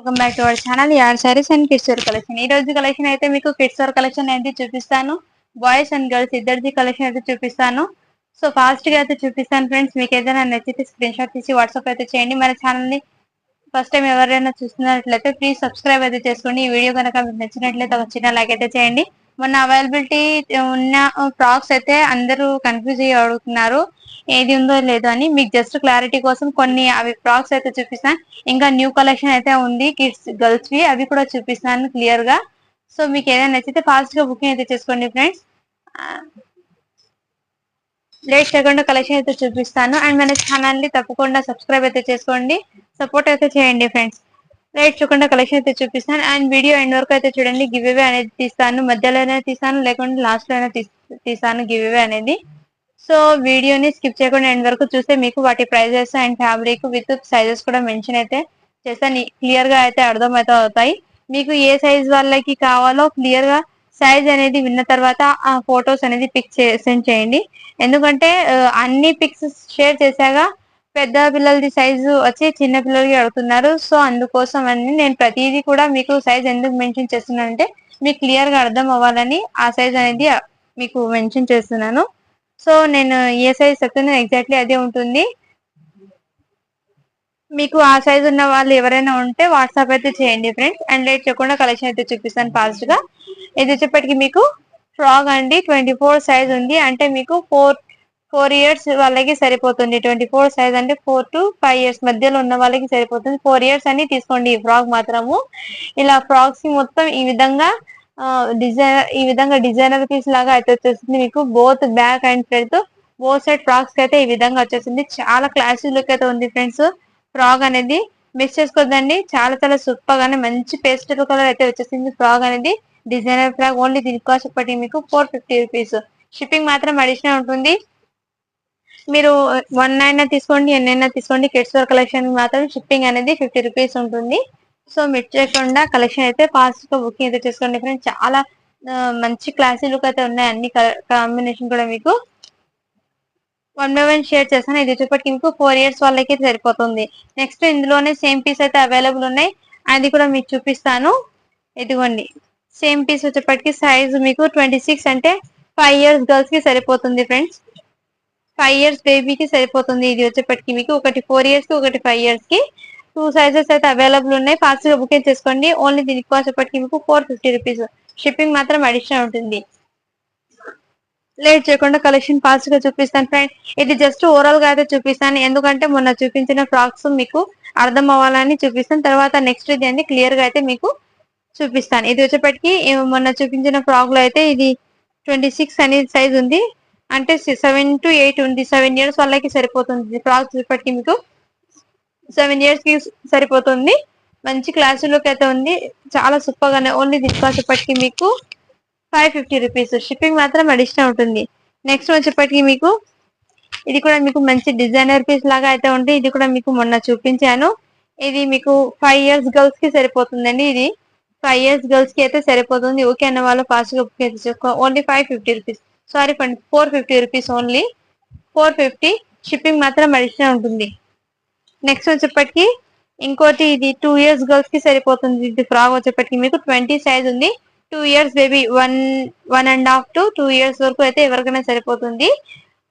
Welcome back to our channel యార్ sarees and kids wear collection. ఈ రోజు కలెక్షన్ అయితే మీకు కిడ్స్ వేర్ కలెక్షన్ అయితే చూపిస్తాను. బాయ్స్ అండ్ గర్ల్స్ ఇద్దరిది కలెక్షన్ అయితే చూపిస్తాను. సో ఫాస్ట్ గా అయితే చూపిస్తాను ఫ్రెండ్స్. మీకు ఏదైనా నచ్చితే స్క్రీన్ షాట్ తీసి వాట్సాప్ అయితే చేయండి. మన ఛానల్ ని ఫస్ట్ టైం ఎవరైనా చూస్తున్నట్లయితే ప్లీజ్ సబ్స్క్రైబ్ అయితే చేసుకోండి. ఈ వీడియో కనుక మీకు నచ్చినట్లయితే ఒక చిన్న లైక్ అయితే చేయండి. మొన్న అవైలబిలిటీ ఉన్న ఫ్రాక్స్ అయితే అందరూ కన్ఫ్యూజ్ అయ్యి అడుగుతున్నారు ఏది ఉందో లేదో అని. మీకు జస్ట్ క్లారిటీ కోసం కొన్ని అవి ఫ్రాక్స్ అయితే చూపిస్తాను. ఇంకా న్యూ కలెక్షన్ అయితే ఉంది కిడ్స్ గర్ల్స్ వి, అవి కూడా చూపిస్తాను క్లియర్ గా. సో మీకు ఏదైనా నచ్చితే ఫాస్ట్ గా బుకింగ్ అయితే చేసుకోండి ఫ్రెండ్స్. లేట్ చేయకుండా కలెక్షన్ అయితే చూపిస్తాను. అండ్ మన ఛానల్ ని తప్పకుండా సబ్స్క్రైబ్ అయితే చేసుకోండి, సపోర్ట్ అయితే చేయండి ఫ్రెండ్స్. లేట్ చేయకుండా కలెక్షన్ అయితే చూపిస్తాను. అండ్ వీడియో ఎండ్ వరకు అయితే చూడండి. గివ్ అవే అనేది తీస్తాను, మధ్యలోనే తీస్తాను లేకుంటే లాస్ట్ లోనే తీస్తాను గివ్ అవే అనేది. సో వీడియోని స్కిప్ చేయకుండా ఎండ్ వరకు చూస్తే మీకు వాటి prices and fabric with sizes కూడా మెన్షన్ అయితే చేస్తాను. క్లియర్ గా అయితే అర్థం అయితే అవుతాయి. మీకు ఏ సైజ్ వాళ్ళకి కావాలో క్లియర్ గా సైజ్ అనేది విన్న తర్వాత ఆ ఫొటోస్ అనేది పిక్ సెండ్ చేయండి. ఎందుకంటే అన్ని పిక్స్ షేర్ చేశాక పెద్ద పిల్లలది సైజు వచ్చి చిన్న పిల్లలకి అడుగుతున్నారు. సో అందుకోసం అని నేను ప్రతిదీ కూడా మీకు సైజ్ ఎందుకు మెన్షన్ చేస్తున్నానంటే మీకు క్లియర్ గా అర్థం అవ్వాలని ఆ సైజ్ అనేది మీకు మెన్షన్ చేస్తున్నాను. సో నేను ఏ సైజ్ చెప్తున్నా ఎగ్జాక్ట్లీ అదే ఉంటుంది. మీకు ఆ సైజ్ ఉన్న వాళ్ళు ఎవరైనా ఉంటే వాట్సాప్ అయితే చేయండి ఫ్రెండ్స్. అండ్ లేట్ చేయకుండా కలెక్షన్ అయితే చూపిస్తాను ఫాస్ట్ గా. ఇది వచ్చేప్పటికి మీకు ఫ్రాక్ అండి 24 సైజ్ ఉంది. అంటే మీకు ఫోర్ ఇయర్స్ వాళ్ళకి సరిపోతుంది. 24 సైజ్ అంటే 4 to 5 ఇయర్స్ మధ్యలో ఉన్న వాళ్ళకి సరిపోతుంది. 4 ఇయర్స్ అని తీసుకోండి ఈ ఫ్రాక్ మాత్రము. ఇలా ఫ్రాక్స్ మొత్తం ఈ విధంగా డిజైనర్ పీస్ లాగా అయితే వచ్చేసింది. మీకు both back and front both side frocks అయితే ఈ విధంగా వచ్చేసింది. చాలా క్లాసీ లుక్ అయితే ఉంది ఫ్రెండ్స్. ఫ్రాక్ అనేది మిస్ చేసుకోవద్దండి. చాలా చాలా సూపర్ గానే మంచి పేస్టల్ కలర్ అయితే వచ్చేసింది ఫ్రాక్ అనేది. Designer frock. ఓన్లీ దీని కాస్ట్ ఒకటి మీకు 450 రూపీస్. షిప్పింగ్ మాత్రం అడిషనల్ ఉంటుంది. మీరు 1 అయినా తీసుకోండి, ఎన్నైనా తీసుకోండి. కిడ్స్ వేర్ కలెక్షన్ మాత్రం షిప్పింగ్ అనేది 50 రూపీస్ ఉంటుంది. సో మిస్ చేయకుండా కలెక్షన్ అయితే ఫాస్ట్ గా బుకింగ్ అయితే చేసుకోండి ఫ్రెండ్స్. చాలా మంచి క్లాసీ లుక్ అయితే ఉన్నాయి. అన్ని కాంబినేషన్ కూడా మీకు 1 by 1 షేర్ చేస్తాను. ఇది వచ్చేప్పటికి మీకు 4 ఇయర్స్ వాళ్ళకి సరిపోతుంది. నెక్స్ట్ ఇందులోనే సేమ్ పీస్ అయితే అవైలబుల్ ఉన్నాయి, అది కూడా మీకు చూపిస్తాను. ఇదిగోండి సేమ్ పీస్ వచ్చేప్పటికి సైజ్ మీకు 26 అంటే 5 ఇయర్స్ గర్ల్స్ కి సరిపోతుంది ఫ్రెండ్స్. 5 ఇయర్స్ బేబీకి సరిపోతుంది. ఇది వచ్చేప్పటికి మీకు ఒకటి 4 ఇయర్స్ కి ఒకటి 5 ఇయర్స్ కి 2 సైజెస్ అయితే అవైలబుల్ ఉన్నాయి. ఫాస్ట్ గా బుకింగ్ చేసుకోండి. ఓన్లీ దీనికి వచ్చేప్పటికి మీకు 450 రూపీస్. షిప్పింగ్ మాత్రం అడిషనల్ ఉంటుంది. లేట్ చేయకుండా కలెక్షన్ ఫాస్ట్ గా చూపిస్తాను ఫ్రెండ్. ఇది జస్ట్ ఓవరాల్ గా అయితే చూపిస్తాను, ఎందుకంటే మొన్న చూపించిన ఫ్రాక్స్ మీకు అర్థం అవ్వాలని చూపిస్తాను. తర్వాత నెక్స్ట్ ఇది అన్ని క్లియర్ గా అయితే మీకు చూపిస్తాను. ఇది వచ్చేప్పటికి మొన్న చూపించిన ఫ్రాక్ లో అయితే ఇది 26 అనేది సైజ్ ఉంది. అంటే 7 to 8 ఉంది. 7 ఇయర్స్ వాళ్ళకి సరిపోతుంది. ఫ్రాక్ వచ్చేప్పటికి మీకు 7 ఇయర్స్ కి సరిపోతుంది. మంచి క్లాస్ లుక్ అయితే ఉంది. చాలా సూపర్ గానే. ఓన్లీ దీనికి వచ్చేప్పటికి మీకు 550 రూపీస్. షిప్పింగ్ మాత్రం అడిషనల్ ఉంటుంది. నెక్స్ట్ వచ్చేప్పటికి మీకు ఇది కూడా మీకు మంచి డిజైనర్ పీస్ లాగా అయితే ఉంది. ఇది కూడా మీకు మొన్న చూపించాను. ఇది మీకు 5 ఇయర్స్ గర్ల్స్ కి సరిపోతుందండి. ఇది 5 ఇయర్స్ గర్ల్స్ కి అయితే సరిపోతుంది. ఓకే అన్న వాళ్ళు ఫాస్ట్ గా బుక్ చేసుకో. Only 550 rupees. Sorry friend, 450 rupees only. 450. Shipping మాత్రం అడిషనల్ ఉంటుంది. నెక్స్ట్ వచ్చేప్పటికి ఇంకోటి ఇది 2 ఇయర్స్ గర్ల్స్ కి సరిపోతుంది. ఇది ఫ్రాక్ వచ్చేప్పటికి మీకు 20 సైజ్ ఉంది. 2 ఇయర్స్ బేబీ 1.5 to 2 ఇయర్స్ వరకు అయితే ఎవరికైనా సరిపోతుంది.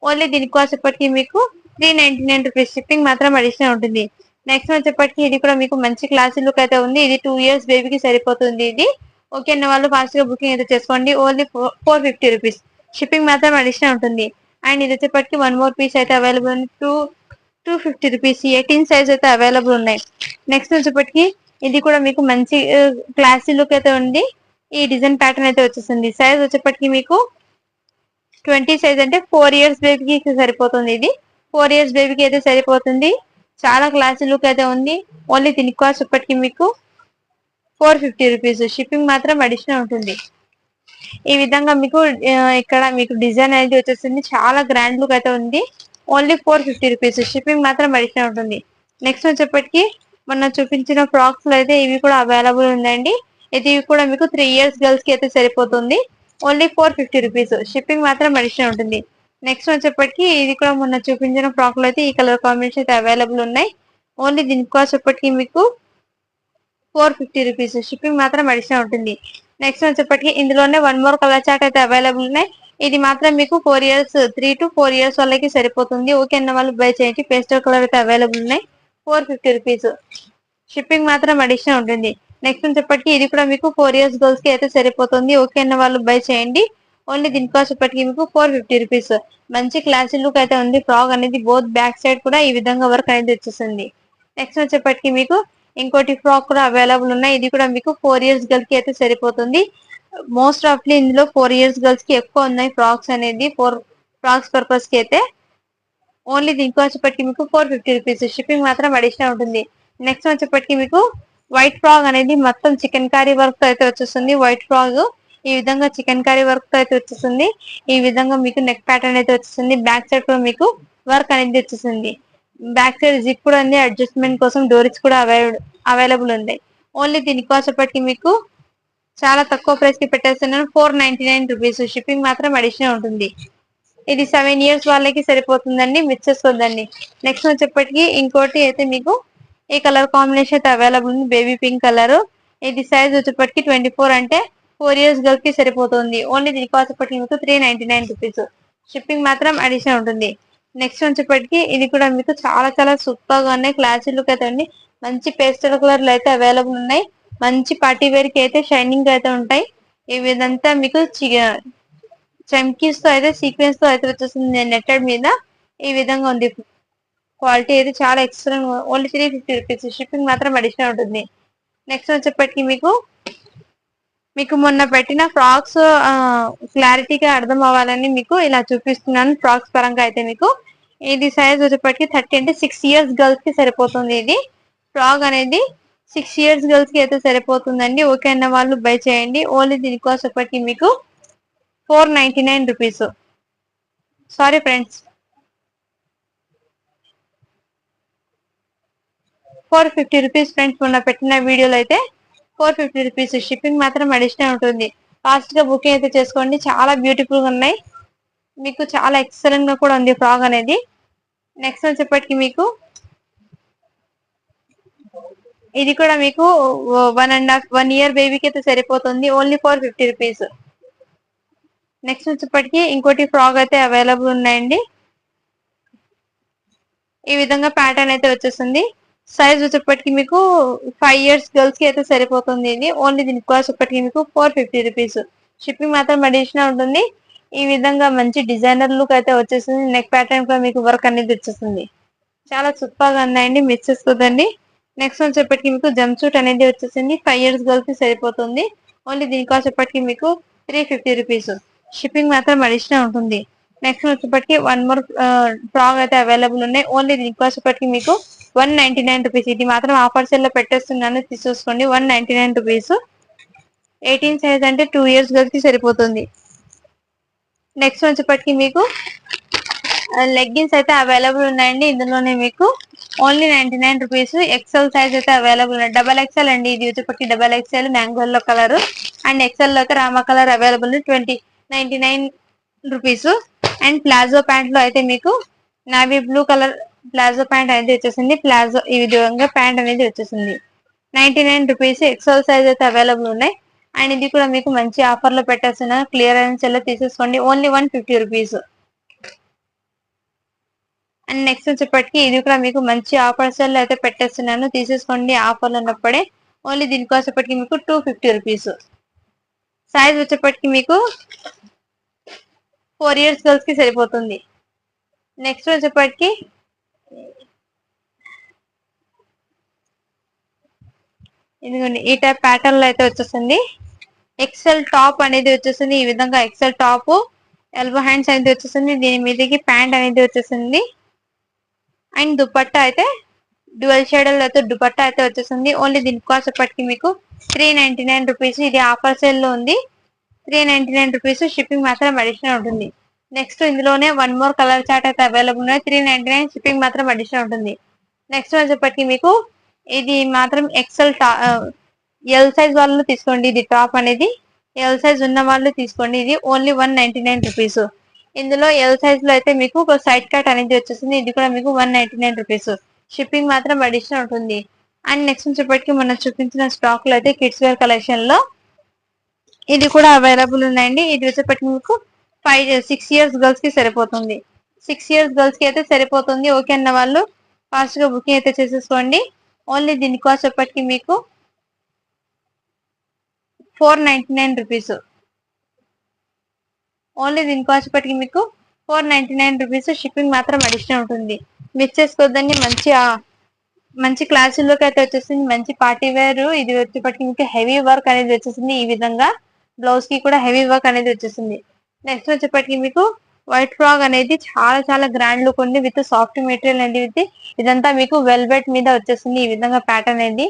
ఓన్లీ దీనికి వచ్చేప్పటికి మీకు 399 రూపీస్. షిప్పింగ్ మాత్రం అడిషనల్ ఉంటుంది. నెక్స్ట్ వచ్చేప్పటికి ఇది కూడా మీకు మంచి క్లాసీ లుక్ అయితే ఉంది. ఇది 2 ఇయర్స్ బేబీకి సరిపోతుంది. ఇది ఓకే అన్న వాళ్ళు ఫాస్ట్ గా బుకింగ్ అయితే చేసుకోండి. Only 450 rupees. షిప్పింగ్ మాత్రం అడిషనల్ ఉంటుంది. అండ్ ఇది వచ్చేప్పటికి 1 మోర్ పీస్ అయితే అవైలబుల్ 250 రూపీస్. 18 సైజ్ అయితే అవైలబుల్ ఉన్నాయి. నెక్స్ట్ వచ్చేప్పటికి ఇది కూడా మీకు మంచి క్లాసీ లుక్ అయితే ఉంది. ఈ డిజైన్ ప్యాటర్న్ అయితే వచ్చేసింది. సైజ్ వచ్చేప్పటికి మీకు 20 సైజ్ అంటే 4 ఇయర్స్ బేబీకి సరిపోతుంది. ఇది 4 ఇయర్స్ బేబీకి అయితే సరిపోతుంది. చాలా క్లాసీ లుక్ అయితే ఉంది. ఓన్లీ దీనికి కాస్ట్ ఇప్పటికి మీకు 450 రూపీస్. షిప్పింగ్ మాత్రం అడిషనల్ ఉంటుంది. ఈ విధంగా మీకు ఇక్కడ మీకు డిజైన్ అనేది వచ్చేసింది. చాలా గ్రాండ్ లుక్ అయితే ఉంది. Only 450 rupees. షిప్పింగ్ మాత్రం అడిషనల్ ఉంటుంది. నెక్స్ట్ వచ్చేప్పటికి మొన్న చూపించిన ఫ్రాక్స్ లో అయితే ఇవి కూడా అవైలబుల్ ఉందండి. ఇది కూడా మీకు 3 ఇయర్స్ గర్ల్స్ కి అయితే సరిపోతుంది. Only 450 rupees. షిప్పింగ్ మాత్రం అడిషనల్ ఉంటుంది. నెక్స్ట్ వచ్చేప్పటికి ఇది కూడా మొన్న చూపించిన ఫ్రాక్ లో అయితే ఈ కలర్ కాంబినేషన్ అయితే అవైలబుల్ ఉన్నాయి. ఓన్లీ దీనికి వచ్చేప్పటికి మీకు రూపీస్. షిప్పింగ్ మాత్రం అడిషనల్ ఉంటుంది. నెక్స్ట్ వచ్చేప్పటికి ఇందులోనే వన్ మోర్ కలర్ చార్ట్ అయితే అవైలబుల్ ఉన్నాయి. ఇది మాత్రం మీకు 4 ఇయర్స్ 3 to 4 ఇయర్స్ వాళ్ళకి సరిపోతుంది. ఓకే అన్న వాళ్ళు బై చేయండి. పేస్టల్ కలర్ అయితే అవైలబుల్ ఉన్నాయి. రూపీస్. షిప్పింగ్ మాత్రం అడిషనల్ ఉంటుంది. నెక్స్ట్ వచ్చేప్పటికి ఇది కూడా మీకు 4 ఇయర్స్ గర్ల్స్ కి అయితే సరిపోతుంది. ఓకే అన్న వాళ్ళు బై చేయండి. ఓన్లీ దీని కాస్ట్ ఇప్పటికి మీకు రూపీస్. మంచి క్లాసీ లుక్ అయితే ఉంది. ఫ్రాక్ అనేది బోత్ బ్యాక్ సైడ్ కూడా ఈ విధంగా వర్క్ అనేది వచ్చేసింది. నెక్స్ట్ వచ్చేప్పటికి మీకు ఇంకోటి ఫ్రాక్ కూడా అవైలబుల్ ఉన్నాయి. ఇది కూడా మీకు 4 ఇయర్స్ గర్ల్స్ కి అయితే సరిపోతుంది. మోస్ట్ ఆఫ్లీ ఇందులో 4 ఇయర్స్ గర్ల్స్ కి ఎక్కువ ఉన్నాయి ఫ్రాక్స్ అనేది. 4 ఫ్రాక్స్ పర్పస్ కి అయితే ఓన్లీ దీనికి వచ్చేప్పటికి మీకు రూపీస్. షిప్పింగ్ మాత్రం అడిషనల్ ఉంటుంది. నెక్స్ట్ వచ్చేప్పటికి మీకు వైట్ ఫ్రాక్ అనేది మొత్తం చికెన్ కర్రీ వర్క్ తో అయితే వచ్చేస్తుంది. వైట్ ఫ్రాక్ ఈ విధంగా చికెన్ కర్రీ వర్క్ తో అయితే వచ్చేస్తుంది. ఈ విధంగా మీకు నెక్ ప్యాటర్న్ అయితే వచ్చేస్తుంది. బ్యాక్ సైడ్ కూడా మీకు వర్క్ అనేది వచ్చేసింది. బ్యాక్ సైడ్ జిప్ కూడా ఉంది. అడ్జస్ట్మెంట్ కోసం డోరీస్ కూడా అవైలబుల్ ఉంది. ఓన్లీ దీనికి వచ్చేప్పటికి మీకు చాలా తక్కువ ప్రైస్ కి పెట్టేస్తున్నాను. రూపీస్. షిప్పింగ్ మాత్రం అడిషనల్ ఉంటుంది. ఇది 7 ఇయర్స్ వాళ్ళకి సరిపోతుందండి. మిస్ చేసుకోవద్దండి. నెక్స్ట్ వచ్చేప్పటికి ఇంకోటి అయితే మీకు ఈ కలర్ కాంబినేషన్ అయితే అవైలబుల్ ఉంది. Baby pink colour. ఇది సైజ్ వచ్చేప్పటికి 24 అంటే 4 ఇయర్స్ గర్ల్ కి సరిపోతుంది. ఓన్లీ దీనికి వచ్చేప్పటికి మీకు రూపీస్. షిప్పింగ్ మాత్రం అడిషనల్ ఉంటుంది. నెక్స్ట్ వచ్చేప్పటికి ఇది కూడా మీకు చాలా చాలా సూపర్ గా ఉన్నాయి. క్లాసీ లుక్ అయితే ఉంది. మంచి పేస్టల్ కలర్లు అయితే అవైలబుల్ ఉన్నాయి. మంచి పార్టీ వేర్ కి అయితే షైనింగ్ అయితే ఉంటాయి. ఈ విధంతా మీకు చమ్కీస్ తో అయితే సీక్వెన్స్ తో అయితే వచ్చేస్తుంది. నెట్టెడ్ మీద ఈ విధంగా ఉంది. క్వాలిటీ అయితే చాలా ఎక్సలెంట్. Only rupees. షిప్పింగ్ మాత్రం అడిషనల్ ఉంటుంది. నెక్స్ట్ వచ్చేప్పటికి మీకు మొన్న పెట్టిన ఫ్రాక్స్ క్లారిటీగా అర్థం అవ్వాలని మీకు ఇలా చూపిస్తున్నాను. ఫ్రాక్స్ పరంగా అయితే మీకు ఇది సైజ్ వచ్చేప్పటికి 30 అంటే 6 ఇయర్స్ గర్ల్స్ కి సరిపోతుంది. ఇది ఫ్రాక్ అనేది 6 ఇయర్స్ గర్ల్స్ కి అయితే సరిపోతుందండి. ఓకే అన్న వాళ్ళు బై చేయండి. ఓన్లీ దీనికి వచ్చేప్పటికి మీకు rupees. Sorry friends, 450 rupees friends. మొన్న పెట్టిన వీడియోలో అయితే 450 రూపీస్. షిప్పింగ్ మాత్రం అడిషనల్ ఉంటుంది. ఫాస్ట్ గా బుకింగ్ అయితే చేసుకోండి. చాలా బ్యూటిఫుల్ గా ఉన్నాయి. మీకు చాలా ఎక్సలెంట్ గా కూడా ఉంది ఫ్రాక్ అనేది. నెక్స్ట్ వచ్చేప్పటికి మీకు ఇది కూడా మీకు 1 ఇయర్ బేబీకి అయితే సరిపోతుంది. Only rupees. నెక్స్ట్ వచ్చేప్పటికి ఇంకోటి ఫ్రాక్ అయితే అవైలబుల్ ఉన్నాయండి. ఈ విధంగా ప్యాటర్న్ అయితే వచ్చేస్తుంది. సైజ్ వచ్చేప్పటికి మీకు 5 ఇయర్స్ గర్ల్స్ కి అయితే సరిపోతుంది. ఇది ఓన్లీ దీనికి కాస్ట్ వచ్చేప్పటికి మీకు రూపీస్. షిప్పింగ్ మాత్రం అడిషనల్ ఉంటుంది. ఈ విధంగా మంచి డిజైనర్ లుక్ అయితే వచ్చేస్తుంది. నెక్ ప్యాటర్న్ కూడా మీకు వర్క్ అనేది వచ్చేస్తుంది. చాలా సూపర్ గా ఉన్నాయండి. మిస్ చేసుకోదండి. నెక్స్ట్ వచ్చేప్పటికి మీకు జంప్ సూట్ అనేది వచ్చేసింది. 5 ఇయర్స్ గర్ల్స్ కి సరిపోతుంది. ఓన్లీ దీనికి కాస్ట్ వచ్చేప్పటికి మీకు రూపీస్. షిప్పింగ్ మాత్రం అడిషనల్ ఉంటుంది. నెక్స్ట్ వచ్చేప్పటికి వన్ మోర్ ఫ్రాక్ అయితే అవైలబుల్ ఉన్నాయి. ఓన్లీ దీనికి కాస్ట్ వచ్చేప్పటికి మీకు రూపీస్. ఇది మాత్రం ఆఫర్ సేల్ లో పెట్టేస్తున్నాను. తీసుకోండి. రూపీస్. 18 సైజ్ అంటే 2 ఇయర్స్ గర్ల్స్ కి సరిపోతుంది. నెక్స్ట్ వచ్చేప్పటికి మీకు లెగ్గిన్స్ అయితే అవైలబుల్ ఉన్నాయండి. ఇందులోనే మీకు ఓన్లీ రూపీస్. ఎక్సెల్ సైజ్ అయితే అవైలబుల్ ఉన్నాయి. డబల్ ఎక్సెల్ అండి. ఇది వచ్చేప్పటికి డబల్ ఎక్సెల్ మ్యాంగో లో కలర్ అండ్ ఎక్సెల్ లో అయితే Rama colour available 99 rupees. And palazzo pant లో అయితే మీకు navy blue colour palazzo pant అనేది వచ్చేసింది. ప్లాజో ఈ విధంగా ప్యాంట్ అనేది వచ్చేసింది. 99 రూపీస్. ఎక్సెల్ సైజ్ అయితే అవైలబుల్ ఉన్నాయి. అండ్ ఇది కూడా మీకు మంచి ఆఫర్ లో పెట్టేస్తున్నా. క్లియరెన్స్ ఎలా తీసేసుకోండి. Only 150 rupees. అండ్ నెక్స్ట్ వచ్చేప్పటికి ఇది కూడా మీకు మంచి ఆఫర్ సెల్ అయితే పెట్టేస్తున్నాను. తీసేసుకోండి ఆఫర్లు ఉన్నప్పుడే. ఓన్లీ దీనికి వచ్చేప్పటికి మీకు 250 రూపీస్. సైజ్ వచ్చేప్పటికి మీకు 4 ఇయర్స్ గర్ల్స్ కి సరిపోతుంది. నెక్స్ట్ వచ్చేప్పటికి ఇదిగోండి ఈ టైప్ ప్యాటర్న్ లో అయితే వచ్చేసింది. ఎక్సెల్ టాప్ అనేది వచ్చేసింది. ఈ విధంగా ఎక్సెల్ టాప్ ఎల్బో హ్యాండ్స్ అనేది వచ్చేసింది. దీని మీదకి ప్యాంట్ అనేది వచ్చేసింది. అండ్ దుపట్టా అయితే డ్యువల్ షేడల్ అయితే దుపట్టా అయితే వచ్చేసింది. ఓన్లీ దీనికి కాస్ట్ వచ్చేప్పటికి మీకు 399 రూపీస్. ఇది ఆఫర్ సేల్ లో ఉంది. 399 రూపీస్. షిప్పింగ్ మాత్రం అడిషనల్ ఉంటుంది. నెక్స్ట్ ఇందులోనే వన్ మోర్ కలర్ చార్ట్ అయితే అవైలబుల్ ఉన్నాయి. 399. షిప్పింగ్ మాత్రం అడిషనల్ ఉంటుంది. నెక్స్ట్ వచ్చేప్పటికి మీకు ఇది మాత్రం ఎక్సెల్ ఎల్ సైజ్ వాళ్ళు తీసుకోండి. ఇది టాప్ అనేది ఎల్ సైజ్ ఉన్న వాళ్ళు తీసుకోండి. ఇది ఓన్లీ 199 రూపీస్. ఇందులో ఎల్ సైజ్ లో అయితే మీకు ఒక సైడ్ కట్ అనేది వచ్చేసింది. ఇది కూడా మీకు 199 రూపీస్. షిప్పింగ్ మాత్రం అడిషనల్ ఉంటుంది. అండ్ నెక్స్ట్ వచ్చేప్పటికి మనం చూపించిన స్టాక్ లో అయితే కిడ్స్ వేర్ కలెక్షన్ లో ఇది కూడా అవైలబుల్ ఉన్నాయండి. ఇది వచ్చేప్పటికి మీకు 6 ఇయర్స్ గర్ల్స్ కి సరిపోతుంది. 6 ఇయర్స్ గర్ల్స్ కి అయితే సరిపోతుంది. ఓకే అన్న వాళ్ళు ఫాస్ట్ గా బుకింగ్ అయితే చేసేసుకోండి. ఓన్లీ దీని కాస్ట్ వచ్చేప్పటికి మీకు 499 రూపీస్. ఓన్లీ దీని కాస్ట్ వచ్చేప్పటికి మీకు 499 రూపీస్. షిప్పింగ్ మాత్రం అడిషనల్ ఉంటుంది. మిస్ చేసుకోవద్దండి. మంచి క్లాసుల్లోకి అయితే వచ్చేసింది. మంచి పార్టీ వేర్. ఇది వచ్చేప్పటికి మీకు హెవీ వర్క్ అనేది వచ్చేసింది. ఈ విధంగా బ్లౌజ్ కి కూడా హెవీ వర్క్ అనేది వచ్చేసింది. నెక్స్ట్ వచ్చేప్పటికి మీకు వైట్ ఫ్రాక్ అనేది చాలా చాలా గ్రాండ్ లుక్ ఉంది. విత్ సాఫ్ట్ మెటీరియల్ అనేది విత్ ఇదంతా మీకు వెల్వెట్ మీద వచ్చేసింది. ఈ విధంగా ప్యాటర్న్ అనేది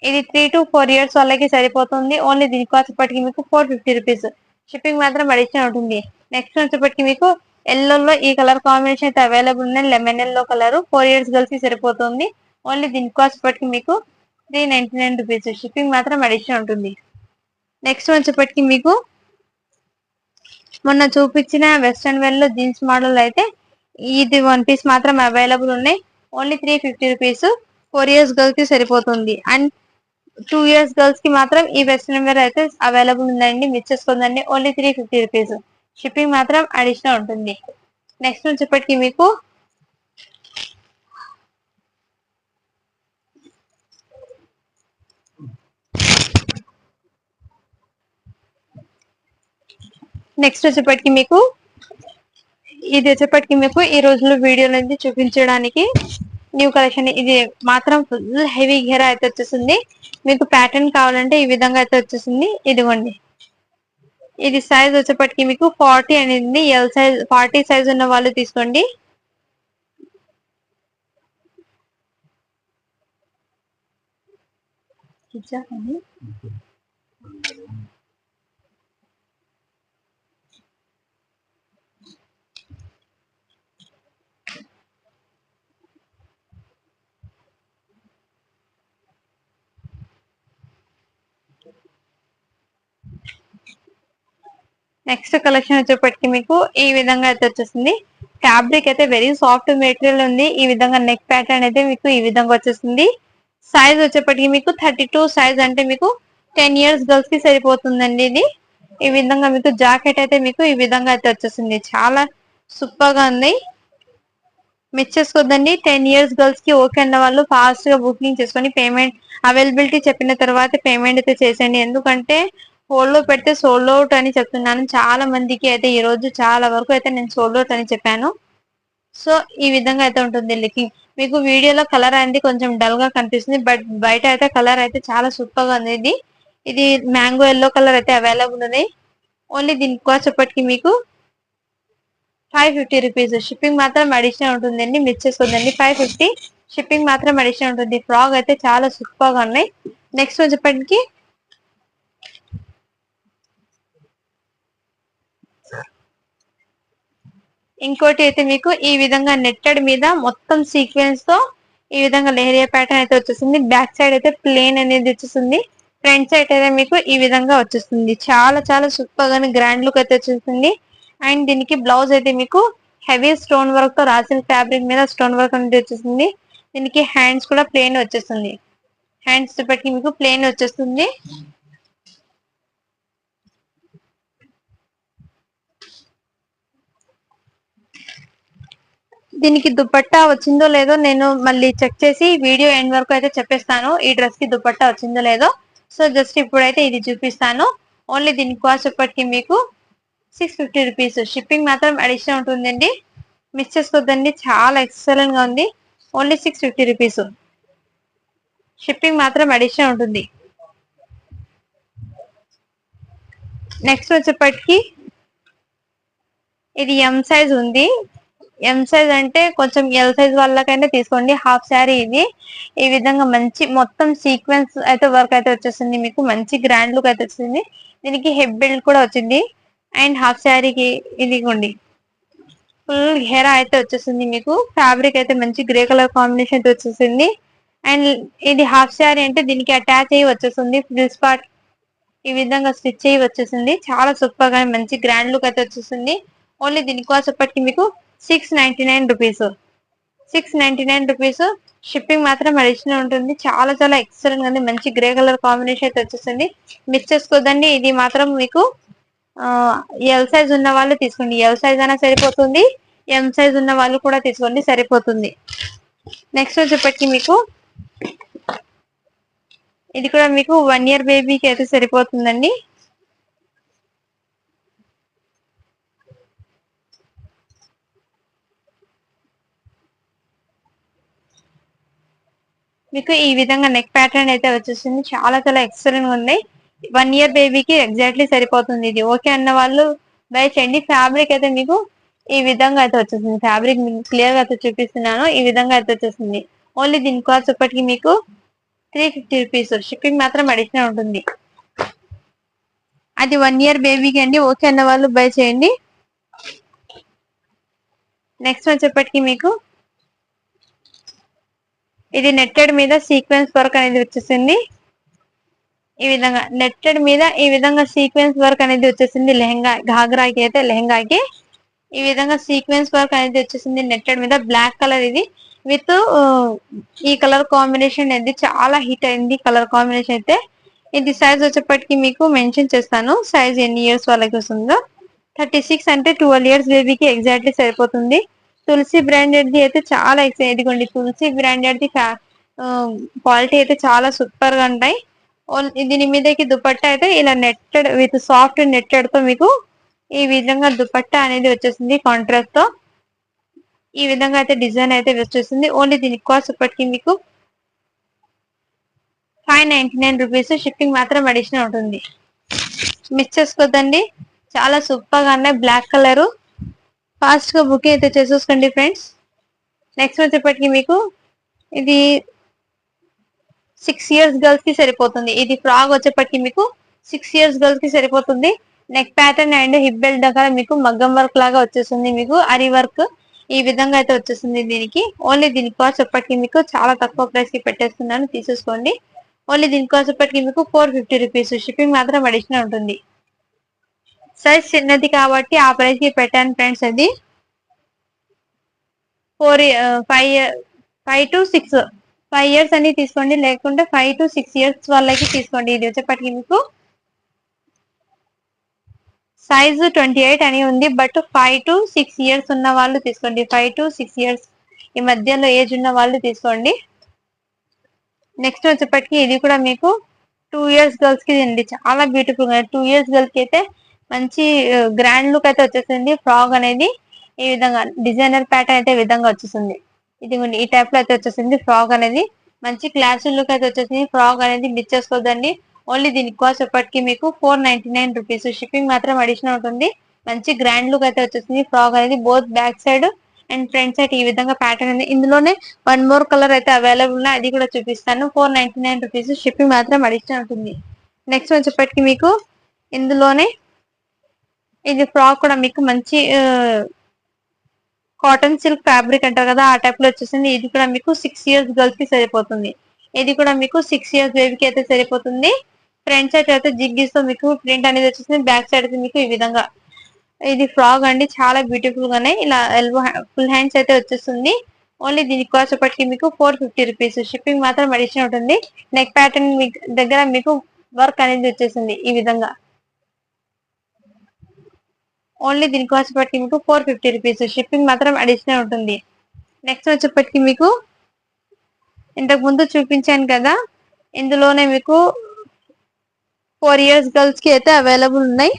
ఇది 3 to 4 ఇయర్స్ వాళ్ళకి సరిపోతుంది. ఓన్లీ దీని కాస్ట్ వచ్చేప్పటికి మీకు 450 రూపీస్. షిప్పింగ్ మాత్రం అడిషనల్ ఉంటుంది. నెక్స్ట్ వచ్చేప్పటికి మీకు ఎల్లో ఈ కలర్ కాంబినేషన్ అయితే అవైలబుల్ ఉన్నాయి. Lemon yellow colour 4 years girls కి సరిపోతుంది. ఓన్లీ దీని కాస్ట్ వచ్చేప్పటికి మీకు 399 రూపీస్. షిప్పింగ్ మాత్రం అడిషనల్ ఉంటుంది. నెక్స్ట్ వచ్చేప్పటికి మీకు మొన్న చూపించిన వెస్ట్రన్ వేర్ లో జీన్స్ మోడల్ అయితే ఇది 1 పీస్ మాత్రం అవైలబుల్ ఉన్నాయి. Only 350 rupees. 4 ఇయర్స్ గర్ల్స్ కి సరిపోతుంది. అండ్ 2 ఇయర్స్ గర్ల్స్ కి మాత్రం ఈ వెస్ట్రన్ వేర్ అయితే అవైలబుల్ ఉందండి. మిస్ చేసుకోండి. Only 350 rupees. షిప్పింగ్ మాత్రం అడిషనల్ ఉంటుంది. నెక్స్ట్ వచ్చేప్పటికి మీకు ఇది వచ్చేప్పటికి మీకు ఈ రోజులో వీడియో అనేది చూపించడానికి న్యూ కలెక్షన్. ఇది మాత్రం ఫుల్ హెవీ గేరా అయితే వచ్చేసింది. మీకు ప్యాటర్న్ కావాలంటే ఈ విధంగా అయితే వచ్చేసింది. ఇదిగోండి. ఇది సైజ్ వచ్చేప్పటికి మీకు 40 అనేది ఎల్ సైజ్. 40 సైజ్ ఉన్న వాళ్ళు తీసుకోండి. నెక్స్ట్ కలెక్షన్ వచ్చేప్పటికి మీకు ఈ విధంగా అయితే వచ్చేసింది. ఫ్యాబ్రిక్ అయితే వెరీ సాఫ్ట్ మెటీరియల్ ఉంది. ఈ విధంగా నెక్ ప్యాటర్న్ అయితే మీకు ఈ విధంగా వచ్చేసింది. సైజ్ వచ్చేప్పటికి మీకు 32 సైజ్. అంటే మీకు 10 ఇయర్స్ గర్ల్స్ కి సరిపోతుందండి. ఇది ఈ విధంగా మీకు జాకెట్ అయితే మీకు ఈ విధంగా అయితే వచ్చేసింది. చాలా సూపర్ గా ఉంది. మిస్ చేసుకోవద్దండి. 10 ఇయర్స్ గర్ల్స్ కి ఓకే అన్న వాళ్ళు ఫాస్ట్ గా బుకింగ్ చేసుకొని పేమెంట్ అవైలబిలిటీ చెప్పిన తర్వాత పేమెంట్ అయితే చేసేయండి. ఎందుకంటే హోల్డ్ లో పెడితే సోల్డ్ అవుట్ అని చెప్తున్నాను. చాలా మందికి అయితే ఈ రోజు చాలా వరకు అయితే నేను సోల్డ్ అవుట్ అని చెప్పాను. సో ఈ విధంగా అయితే ఉంటుంది లుకింగ్. మీకు వీడియోలో కలర్ అనేది కొంచెం డల్ గా కనిపిస్తుంది. బట్ బయట అయితే కలర్ అయితే చాలా సూపర్ గా ఉంది. ఇది మ్యాంగో ఎల్లో కలర్ అయితే అవైలబుల్ ఉంది. ఓన్లీ దీని కాస్ట్ చెప్పటికి మీకు 550 రూపీస్. షిప్పింగ్ మాత్రం అడిషనల్ ఉంటుందండి. మిస్ చేసుకోండి. 550 షిప్పింగ్ మాత్రం అడిషనల్ ఉంటుంది. ఫ్రాక్ అయితే చాలా సూపర్ గా ఉన్నాయి. నెక్స్ట్ వచ్చేప్పటికి ఇంకోటి అయితే మీకు ఈ విధంగా నెట్టెడ్ మీద మొత్తం సీక్వెన్స్ తో ఈ విధంగా లెహరియా ప్యాటర్న్ అయితే వచ్చేసింది. బ్యాక్ సైడ్ అయితే ప్లేన్ అనేది వచ్చేసింది. ఫ్రంట్ సైడ్ అయితే మీకు ఈ విధంగా వచ్చేస్తుంది. చాలా చాలా సూపర్ గా గ్రాండ్ లుక్ అయితే వచ్చేసింది. అండ్ దీనికి బ్లౌజ్ అయితే మీకు హెవీ స్టోన్ వర్క్ తో రాసిన ఫ్యాబ్రిక్ మీద స్టోన్ వర్క్ అనేది వచ్చేసింది. దీనికి హ్యాండ్స్ కూడా ప్లేన్ వచ్చేస్తుంది. హ్యాండ్స్ ఇప్పటికి మీకు ప్లేన్ వచ్చేస్తుంది. దీనికి దుపట్టా వచ్చిందో లేదో నేను మళ్ళీ చెక్ చేసి వీడియో ఎండ్ వరకు అయితే చెప్పేస్తాను. ఈ డ్రెస్ కి దుపట్టా వచ్చిందో లేదో. సో జస్ట్ ఇప్పుడైతే ఇది చూపిస్తాను. ఓన్లీ దీని కాస్ట్ ఇప్పటికి మీకు 650 రూపీస్. షిప్పింగ్ మాత్రం అడిషనల్ ఉంటుందండి. మిస్ చేసుకోవద్దండి. చాలా ఎక్సలెంట్ గా ఉంది. Only 650 rupees. షిప్పింగ్ మాత్రం అడిషనల్ ఉంటుంది. నెక్స్ట్ వచ్చేప్పటికి ఇది ఎం సైజ్ ఉంది. ఎం సైజ్ అంటే కొంచెం ఎల్ సైజ్ వాళ్ళకైనా తీసుకోండి. హాఫ్ శారీ ఇది ఈ విధంగా మంచి మొత్తం సీక్వెన్స్ అయితే వర్క్ అయితే వచ్చేసింది. మీకు మంచి గ్రాండ్ లుక్ అయితే వచ్చింది. దీనికి హెడ్ బెల్ట్ కూడా వచ్చింది. అండ్ హాఫ్ శారీకి ఇదిగోండి ఫుల్ హెయిర్ అయితే వచ్చేసింది. మీకు ఫ్యాబ్రిక్ అయితే మంచి గ్రే కలర్ కాంబినేషన్ అయితే వచ్చేసింది. అండ్ ఇది హాఫ్ శారీ అంటే దీనికి అటాచ్ అయ్యి వచ్చేసింది. ఫ్రిల్స్ పార్ట్ ఈ విధంగా స్టిచ్ అయ్యి వచ్చేసింది. చాలా సూపర్ గా మంచి గ్రాండ్ లుక్ అయితే వచ్చేసింది. ఓన్లీ దీని కాస్ట్ ఇప్పటికి మీకు 699 రూపీస్. 699 రూపీస్. షిప్పింగ్ మాత్రం అడిషనల్ ఉంటుంది. చాలా చాలా ఎక్సలెంట్ గా ఉంది. మంచి గ్రే కలర్ కాంబినేషన్ అయితే వచ్చేస్తుంది. మిస్ చేసుకోదండి. ఇది మాత్రం మీకు ఎల్ సైజ్ ఉన్న వాళ్ళు తీసుకోండి. ఎల్ సైజ్ అయినా సరిపోతుంది. ఎం సైజ్ ఉన్న వాళ్ళు కూడా తీసుకోండి, సరిపోతుంది. నెక్స్ట్ వచ్చేప్పటికి మీకు ఇది కూడా మీకు 1 ఇయర్ బేబీకి అయితే సరిపోతుందండి. మీకు ఈ విధంగా నెక్ ప్యాటర్న్ అయితే వచ్చేసింది. చాలా చాలా ఎక్సలెంట్ గా ఉంది. 1 ఇయర్ బేబీకి ఎగ్జాక్ట్లీ సరిపోతుంది. ఇది ఓకే అన్న వాళ్ళు బై చేయండి. ఫ్యాబ్రిక్ అయితే మీకు ఈ విధంగా అయితే వచ్చేసింది. ఫ్యాబ్రిక్ క్లియర్ గా అయితే చూపిస్తున్నాను. ఈ విధంగా అయితే వచ్చేసింది. ఓన్లీ దీని కాస్ట్ ఇప్పటికి మీకు 350 రూపీస్. షిప్పింగ్ మాత్రం అడిషనల్ ఉంటుంది. అది 1 ఇయర్ బేబీకి అండి. ఓకే అన్న వాళ్ళు బై చేయండి. నెక్స్ట్ వచ్చేప్పటికి మీకు ఇది నెట్టెడ్ మీద సీక్వెన్స్ వర్క్ అనేది వచ్చేసింది. ఈ విధంగా నెట్టెడ్ మీద ఈ విధంగా సీక్వెన్స్ వర్క్ అనేది వచ్చేసింది. లెహంగా ఘాగ్రాకి అయితే లెహంగాకి ఈ విధంగా సీక్వెన్స్ వర్క్ అనేది వచ్చేసింది. నెట్టెడ్ మీద బ్లాక్ కలర్ ఇది విత్ ఈ కలర్ కాంబినేషన్ అనేది చాలా హిట్ అయింది. కలర్ కాంబినేషన్ అయితే ఇది సైజ్ వచ్చేప్పటికి మీకు మెన్షన్ చేస్తాను. సైజ్ ఎన్ని ఇయర్స్ వాళ్ళకి వస్తుందో. 36 అంటే 12 ఇయర్స్ బేబీకి ఎగ్జాక్ట్లీ సరిపోతుంది. తులసి బ్రాండెడ్ ది అయితే చాలా ఇదిగోండి. తులసి బ్రాండెడ్ ది క్వాలిటీ అయితే చాలా సూపర్ గా ఉంటాయి. దీని మీదకి దుపట్టా అయితే ఇలా నెట్టెడ్ విత్ సాఫ్ట్ నెట్టెడ్ తో మీకు ఈ విధంగా దుపట్టా అనేది వచ్చేసింది. కాంట్రాస్ట్ తో ఈ విధంగా అయితే డిజైన్ అయితే వచ్చేసింది. ఓన్లీ దీని కాస్ట్ ఇప్పటికి మీకు 599 రూపీస్. షిప్పింగ్ మాత్రం అడిషనల్ ఉంటుంది. మిస్ చేసుకోదండి. చాలా సూపర్ గా ఉన్నాయి. బ్లాక్ కలర్ ఫాస్ట్ గా బుకింగ్ అయితే చేసేసుకోండి ఫ్రెండ్స్. నెక్స్ట్ వచ్చేప్పటికి మీకు ఇది 6 ఇయర్స్ గర్ల్స్ కి సరిపోతుంది. ఇది ఫ్రాక్ వచ్చేప్పటికి మీకు 6 ఇయర్స్ గర్ల్స్ కి సరిపోతుంది. Neck pattern and hip belt దగ్గర మీకు మగ్గం వర్క్ లాగా వచ్చేస్తుంది. మీకు అరి వర్క్ ఈ విధంగా అయితే వచ్చేస్తుంది. దీనికి ఓన్లీ దీని కాస్ట్ ఎప్పటికీ మీకు చాలా తక్కువ ప్రైస్ కి పెట్టేస్తున్నాను, తీసేసుకోండి. ఓన్లీ దీని కాస్ట్ ఎప్పటికీ మీకు 450 రూపీస్. షిప్పింగ్ మాత్రం అడిషనల్ ఉంటుంది. సైజ్ చిన్నది కాబట్టి ఆ ప్రైస్ కి పెట్టాను ఫ్రెండ్స్. అది 5 to 6 5 ఇయర్స్ అని తీసుకోండి, లేకుంటే 5 to 6 ఇయర్స్ వాళ్ళకి తీసుకోండి. ఇది వచ్చేప్పటికి మీకు సైజ్ 28 అని ఉంది. బట్ 5 to 6 ఇయర్స్ ఉన్న వాళ్ళు తీసుకోండి. 5 to 6 ఇయర్స్ ఈ మధ్యలో ఏజ్ ఉన్న వాళ్ళు తీసుకోండి. నెక్స్ట్ వచ్చేప్పటికి ఇది కూడా మీకు 2 ఇయర్స్ గర్ల్స్ కి అండి. చాలా బ్యూటిఫుల్ గా 2 ఇయర్స్ గర్ల్స్ కి అయితే మంచి గ్రాండ్ లుక్ అయితే వచ్చేసింది. ఫ్రాక్ అనేది ఈ విధంగా డిజైనర్ ప్యాటర్న్ అయితే ఈ విధంగా వచ్చేసింది. ఇది ఈ టైప్ లో అయితే వచ్చేసింది. ఫ్రాక్ అనేది మంచి క్లాస్ లుక్ అయితే వచ్చేసింది. ఫ్రాక్ అనేది మిస్ చేసుకోదండి. ఓన్లీ దీని కాస్ట్ ఎప్పటికి మీకు 499 రూపీస్. షిప్పింగ్ మాత్రం అడిషనల్ ఉంటుంది. మంచి గ్రాండ్ లుక్ అయితే వచ్చేసింది. ఫ్రాక్ అనేది both back side and front side ఈ విధంగా ప్యాటర్న్ ఉంది. ఇందులోనే 1 మోర్ కలర్ అయితే అవైలబుల్ ఉన్నాయి. అది కూడా చూపిస్తాను. 499 రూపీస్. షిప్పింగ్ మాత్రం అడిషనల్ ఉంటుంది. నెక్స్ట్ వచ్చేప్పటికి మీకు ఇందులోనే ఇది ఫ్రాక్ కూడా మీకు మంచి కాటన్ సిల్క్ ఫ్యాబ్రిక్ అంటారు కదా, ఆ టైప్ లో వచ్చేసింది. ఇది కూడా మీకు 6 ఇయర్స్ గర్ల్స్ కి సరిపోతుంది. ఇది కూడా మీకు 6 ఇయర్స్ బేబీకి అయితే సరిపోతుంది. ఫ్రంట్ సైడ్ అయితే జిగ్గీస్ తో మీకు ప్రింట్ అనేది వచ్చేసింది. బ్యాక్ సైడ్ అయితే మీకు ఈ విధంగా ఇది ఫ్రాక్ అండి. చాలా బ్యూటిఫుల్ గానే ఇలా ఎల్బో ఫుల్ హ్యాండ్స్ అయితే వచ్చేస్తుంది. ఓన్లీ దీని కాస్ట్ ఇప్పటికి మీకు 450 రూపీస్. షిప్పింగ్ మాత్రం అడిషనల్ ఉంటుంది. నెక్ ప్యాటర్న్ దగ్గర మీకు వర్క్ అనేది వచ్చేసింది ఈ విధంగా. ఓన్లీ దీని కాస్ట్ ఇప్పటికి మీకు 450 రూపీస్. షిప్పింగ్ మాత్రం అడిషనల్ ఉంటుంది. నెక్స్ట్ వచ్చేప్పటికి మీకు ఇంతకు ముందు చూపించాను కదా, ఇందులోనే మీకు 4 ఇయర్స్ గర్ల్స్ కి అయితే అవైలబుల్ ఉన్నాయి.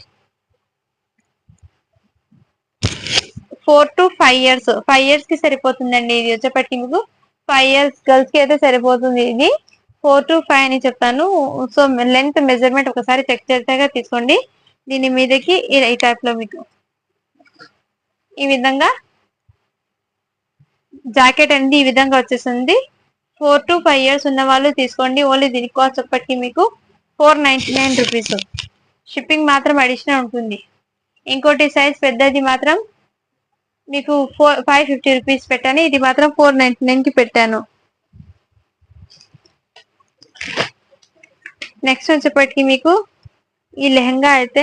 4 to 5 ఇయర్స్ 5 ఇయర్స్ కి సరిపోతుందండి. ఇది వచ్చేప్పటికి మీకు 5 ఇయర్స్ గర్ల్స్ కి అయితే సరిపోతుంది. ఇది 4 to 5 అని చెప్తాను. సో లెంత్ మెజర్మెంట్ ఒకసారి చెక్ చేసాక తీసుకోండి. దీని మీదకి ఈ టైప్ లో మీకు ఈ విధంగా జాకెట్ అనేది ఈ విధంగా వచ్చేసింది. 4 to 5 ఇయర్స్ ఉన్న వాళ్ళు తీసుకోండి. ఓన్లీ దీని కాస్ట్ ఇప్పటికి మీకు 499 రూపీస్. షిప్పింగ్ మాత్రం అడిషనల్ ఉంటుంది. ఇంకోటి సైజ్ పెద్దది మాత్రం మీకు 550 రూపీస్ పెట్టాను. ఇది మాత్రం 499 కి పెట్టాను. నెక్స్ట్ వచ్చేప్పటికి మీకు ఈ లెహంగా అయితే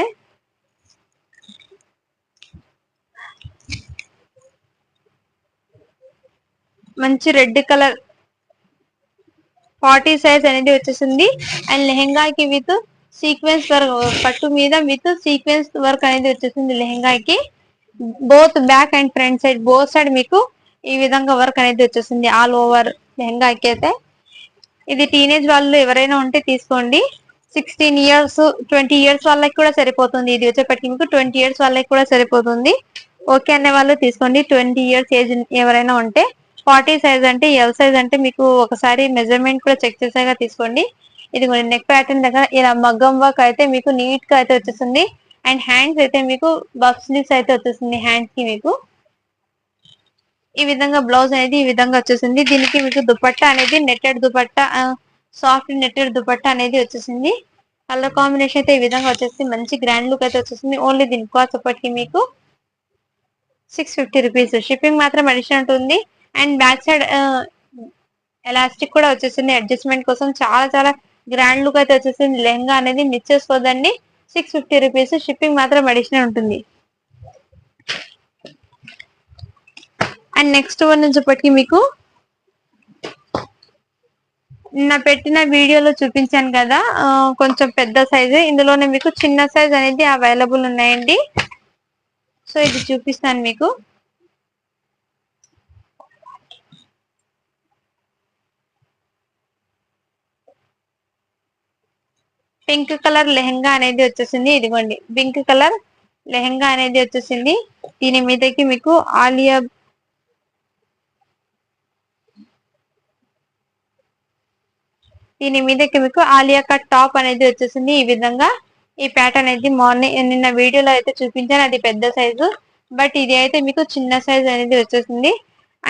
మంచి రెడ్ కలర్ 40 సైజ్ అనేది వచ్చేసింది. అండ్ లెహెంగాకి విత్ సీక్వెన్స్ వర్క్, పట్టు మీద విత్ సీక్వెన్స్ వర్క్ అనేది వచ్చేసింది లెహెంగాకి. Both back and front side both side మీకు ఈ విధంగా వర్క్ అనేది వచ్చేసింది ఆల్ ఓవర్ లెహెంగాకి అయితే. ఇది టీనేజ్ వాళ్ళు ఎవరైనా ఉంటే తీసుకోండి. 16 ఇయర్స్ 20 ఇయర్స్ వాళ్ళకి కూడా సరిపోతుంది. ఇది వచ్చేప్పటికి మీకు 20 ఇయర్స్ వాళ్ళకి కూడా సరిపోతుంది. ఓకే అనే వాళ్ళు తీసుకోండి. 20 ఇయర్స్ ఏజ్ ఎవరైనా ఉంటే. 40 సైజ్ అంటే ఎల్ సైజ్ అంటే మీకు ఒకసారి మెజర్మెంట్ కూడా చెక్ చేసాక తీసుకోండి. ఇది నెక్ ప్యాటర్న్ దగ్గర ఇలా మగ్గం వర్క్ అయితే మీకు నీట్ గా అయితే వచ్చేస్తుంది. అండ్ హ్యాండ్స్ అయితే మీకు బఫ్ స్లీవ్స్ అయితే వచ్చేస్తుంది. హ్యాండ్స్ కి మీకు ఈ విధంగా బ్లౌజ్ అనేది ఈ విధంగా వచ్చేసింది. దీనికి మీకు దుపట్టా అనేది netted dupatta, soft netted dupatta అనేది వచ్చేసింది. కలర్ కాంబినేషన్ అయితే ఈ విధంగా వచ్చేసి మంచి గ్రాండ్ లుక్ అయితే వచ్చేసింది. ఓన్లీ దీని కాస్ట్ అప్పటికి మీకు 650 రూపీస్. షిప్పింగ్ మాత్రం అడిషనల్ ఉంటుంది. అండ్ బ్యాక్ సైడ్ ఎలాస్టిక్ కూడా వచ్చేసింది అడ్జస్ట్మెంట్ కోసం. చాలా చాలా గ్రాండ్ లుక్ అయితే వచ్చేసింది. లెహంగా అనేది మిస్ చేసుకోదండి. 650 రూపీస్. షిప్పింగ్ మాత్రం అడిషనల్ ఉంటుంది. అండ్ నెక్స్ట్ వన్ వచ్చేప్పటికి మీకు నిన్న పెట్టిన వీడియోలో చూపించాను కదా, కొంచెం పెద్ద సైజు. ఇందులోనే మీకు చిన్న సైజ్ అనేది అవైలబుల్ ఉన్నాయండి. సో ఇది చూపిస్తాను మీకు. పింక్ కలర్ లెహంగా అనేది వచ్చేసింది. ఇదిగోండి పింక్ కలర్ లెహంగా అనేది వచ్చేసింది. దీని మీదకి మీకు ఆలియా కట్ టాప్ అనేది వచ్చేసింది. ఈ విధంగా ఈ ప్యాటర్న్ అనేది మార్నింగ్ నిన్న వీడియోలో అయితే చూపించాను, అది పెద్ద సైజు. బట్ ఇది అయితే మీకు చిన్న సైజ్ అనేది వచ్చేసింది.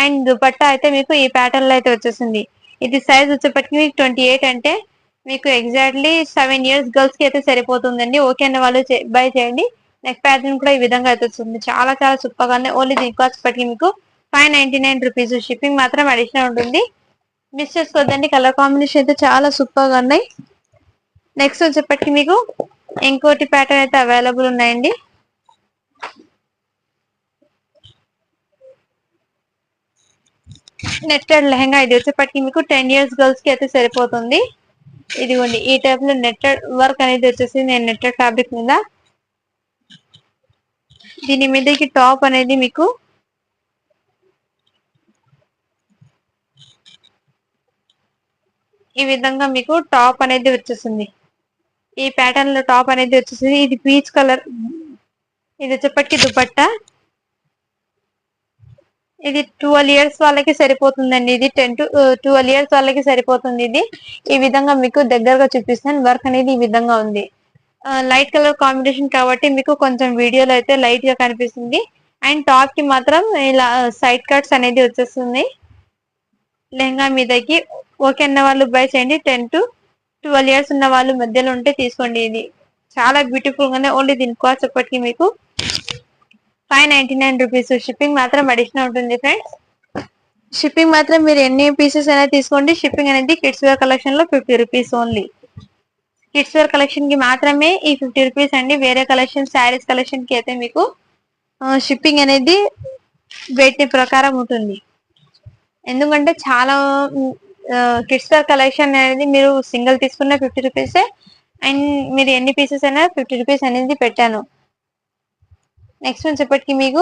అండ్ దుపట్టా అయితే మీకు ఈ ప్యాటర్న్ లో అయితే వచ్చేసింది. ఇది సైజ్ వచ్చేప్పటికి మీకు 28 అంటే మీకు ఎగ్జాక్ట్లీ 7 ఇయర్స్ గర్ల్స్ కి అయితే సరిపోతుందండి. ఓకే అన్న వాళ్ళు బై చేయండి. నెక్ ప్యాటర్న్ కూడా ఈ విధంగా అయితే వస్తుంది. చాలా చాలా సూపర్ గా ఉంది. ఓన్లీ దీని కాస్ట్ పట్టి మీకు 599 రూపీస్. షిప్పింగ్ మాత్రం అడిషనల్ ఉంటుంది. మిస్ చేసుకోవద్దండి. కలర్ కాంబినేషన్ అయితే చాలా సూపర్ గా ఉన్నాయి. నెక్స్ట్ వచ్చేప్పటికి మీకు ఇంకోటి ప్యాటర్న్ అయితే అవైలబుల్ ఉన్నాయండి. నెట్టెడ్ లెహంగా. ఇది వచ్చేప్పటికి మీకు 10 ఇయర్స్ గర్ల్స్ కి అయితే సరిపోతుంది. ఇదిగోండి ఈ టైప్ లో నెట్టెడ్ వర్క్ అనేది వచ్చేసి నేను నెట్టెడ్ ఫ్యాబ్రిక్ మీద. దీని మీదకి టాప్ అనేది మీకు ఈ విధంగా మీకు టాప్ అనేది వచ్చేసింది. ఈ ప్యాటర్న్ లో టాప్ అనేది వచ్చేసింది. ఇది పీచ్ కలర్. ఇది వచ్చేప్పటికి దుపట్టా. ఇది 12 ఇయర్స్ వాళ్ళకి సరిపోతుందండి. ఇది 10 to 12 ఇయర్స్ వాళ్ళకి సరిపోతుంది. ఇది ఈ విధంగా మీకు దగ్గరగా చూపిస్తాను. వర్క్ అనేది ఈ విధంగా ఉంది. లైట్ కలర్ కాంబినేషన్ కాబట్టి మీకు కొంచెం వీడియోలో అయితే లైట్ గా కనిపిస్తుంది. అండ్ టాప్ కి మాత్రం ఇలా సైడ్ కట్స్ అనేది వచ్చేస్తుంది లెహంగా మీదకి. ఓకే అన్న వాళ్ళు బై చేయండి. 10 to 12 ఇయర్స్ ఉన్న వాళ్ళు మధ్యలో ఉంటే తీసుకోండి. ఇది చాలా బ్యూటిఫుల్ గానే. ఓన్లీ దీని కాస్ట్ ఎప్పటికీ మీకు 599 రూపీస్. షిప్పింగ్ మాత్రం అడిషనల్ ఉంటుంది ఫ్రెండ్స్. షిప్పింగ్ మాత్రం మీరు ఎన్ని పీసెస్ అయినా తీసుకోండి. షిప్పింగ్ అనేది కిడ్స్ వేర్ కలెక్షన్ లో 50 rupees only. Kids wear collection కి మాత్రమే ఈ 50 రూపీస్ అండి. వేరే కలెక్షన్ శారీస్ కలెక్షన్ కి అయితే మీకు షిప్పింగ్ అనేది వెయిట్ ప్రకారం ఉంటుంది. ఎందుకంటే చాలా కిడ్స్ వేర్ కలెక్షన్ అనేది మీరు సింగిల్ తీసుకున్న 50 రూపీస్. అండ్ మీరు ఎన్ని పీసెస్ అయినా 50 రూపీస్ అనేది పెట్టాను. నెక్స్ట్ వచ్చేప్పటికి మీకు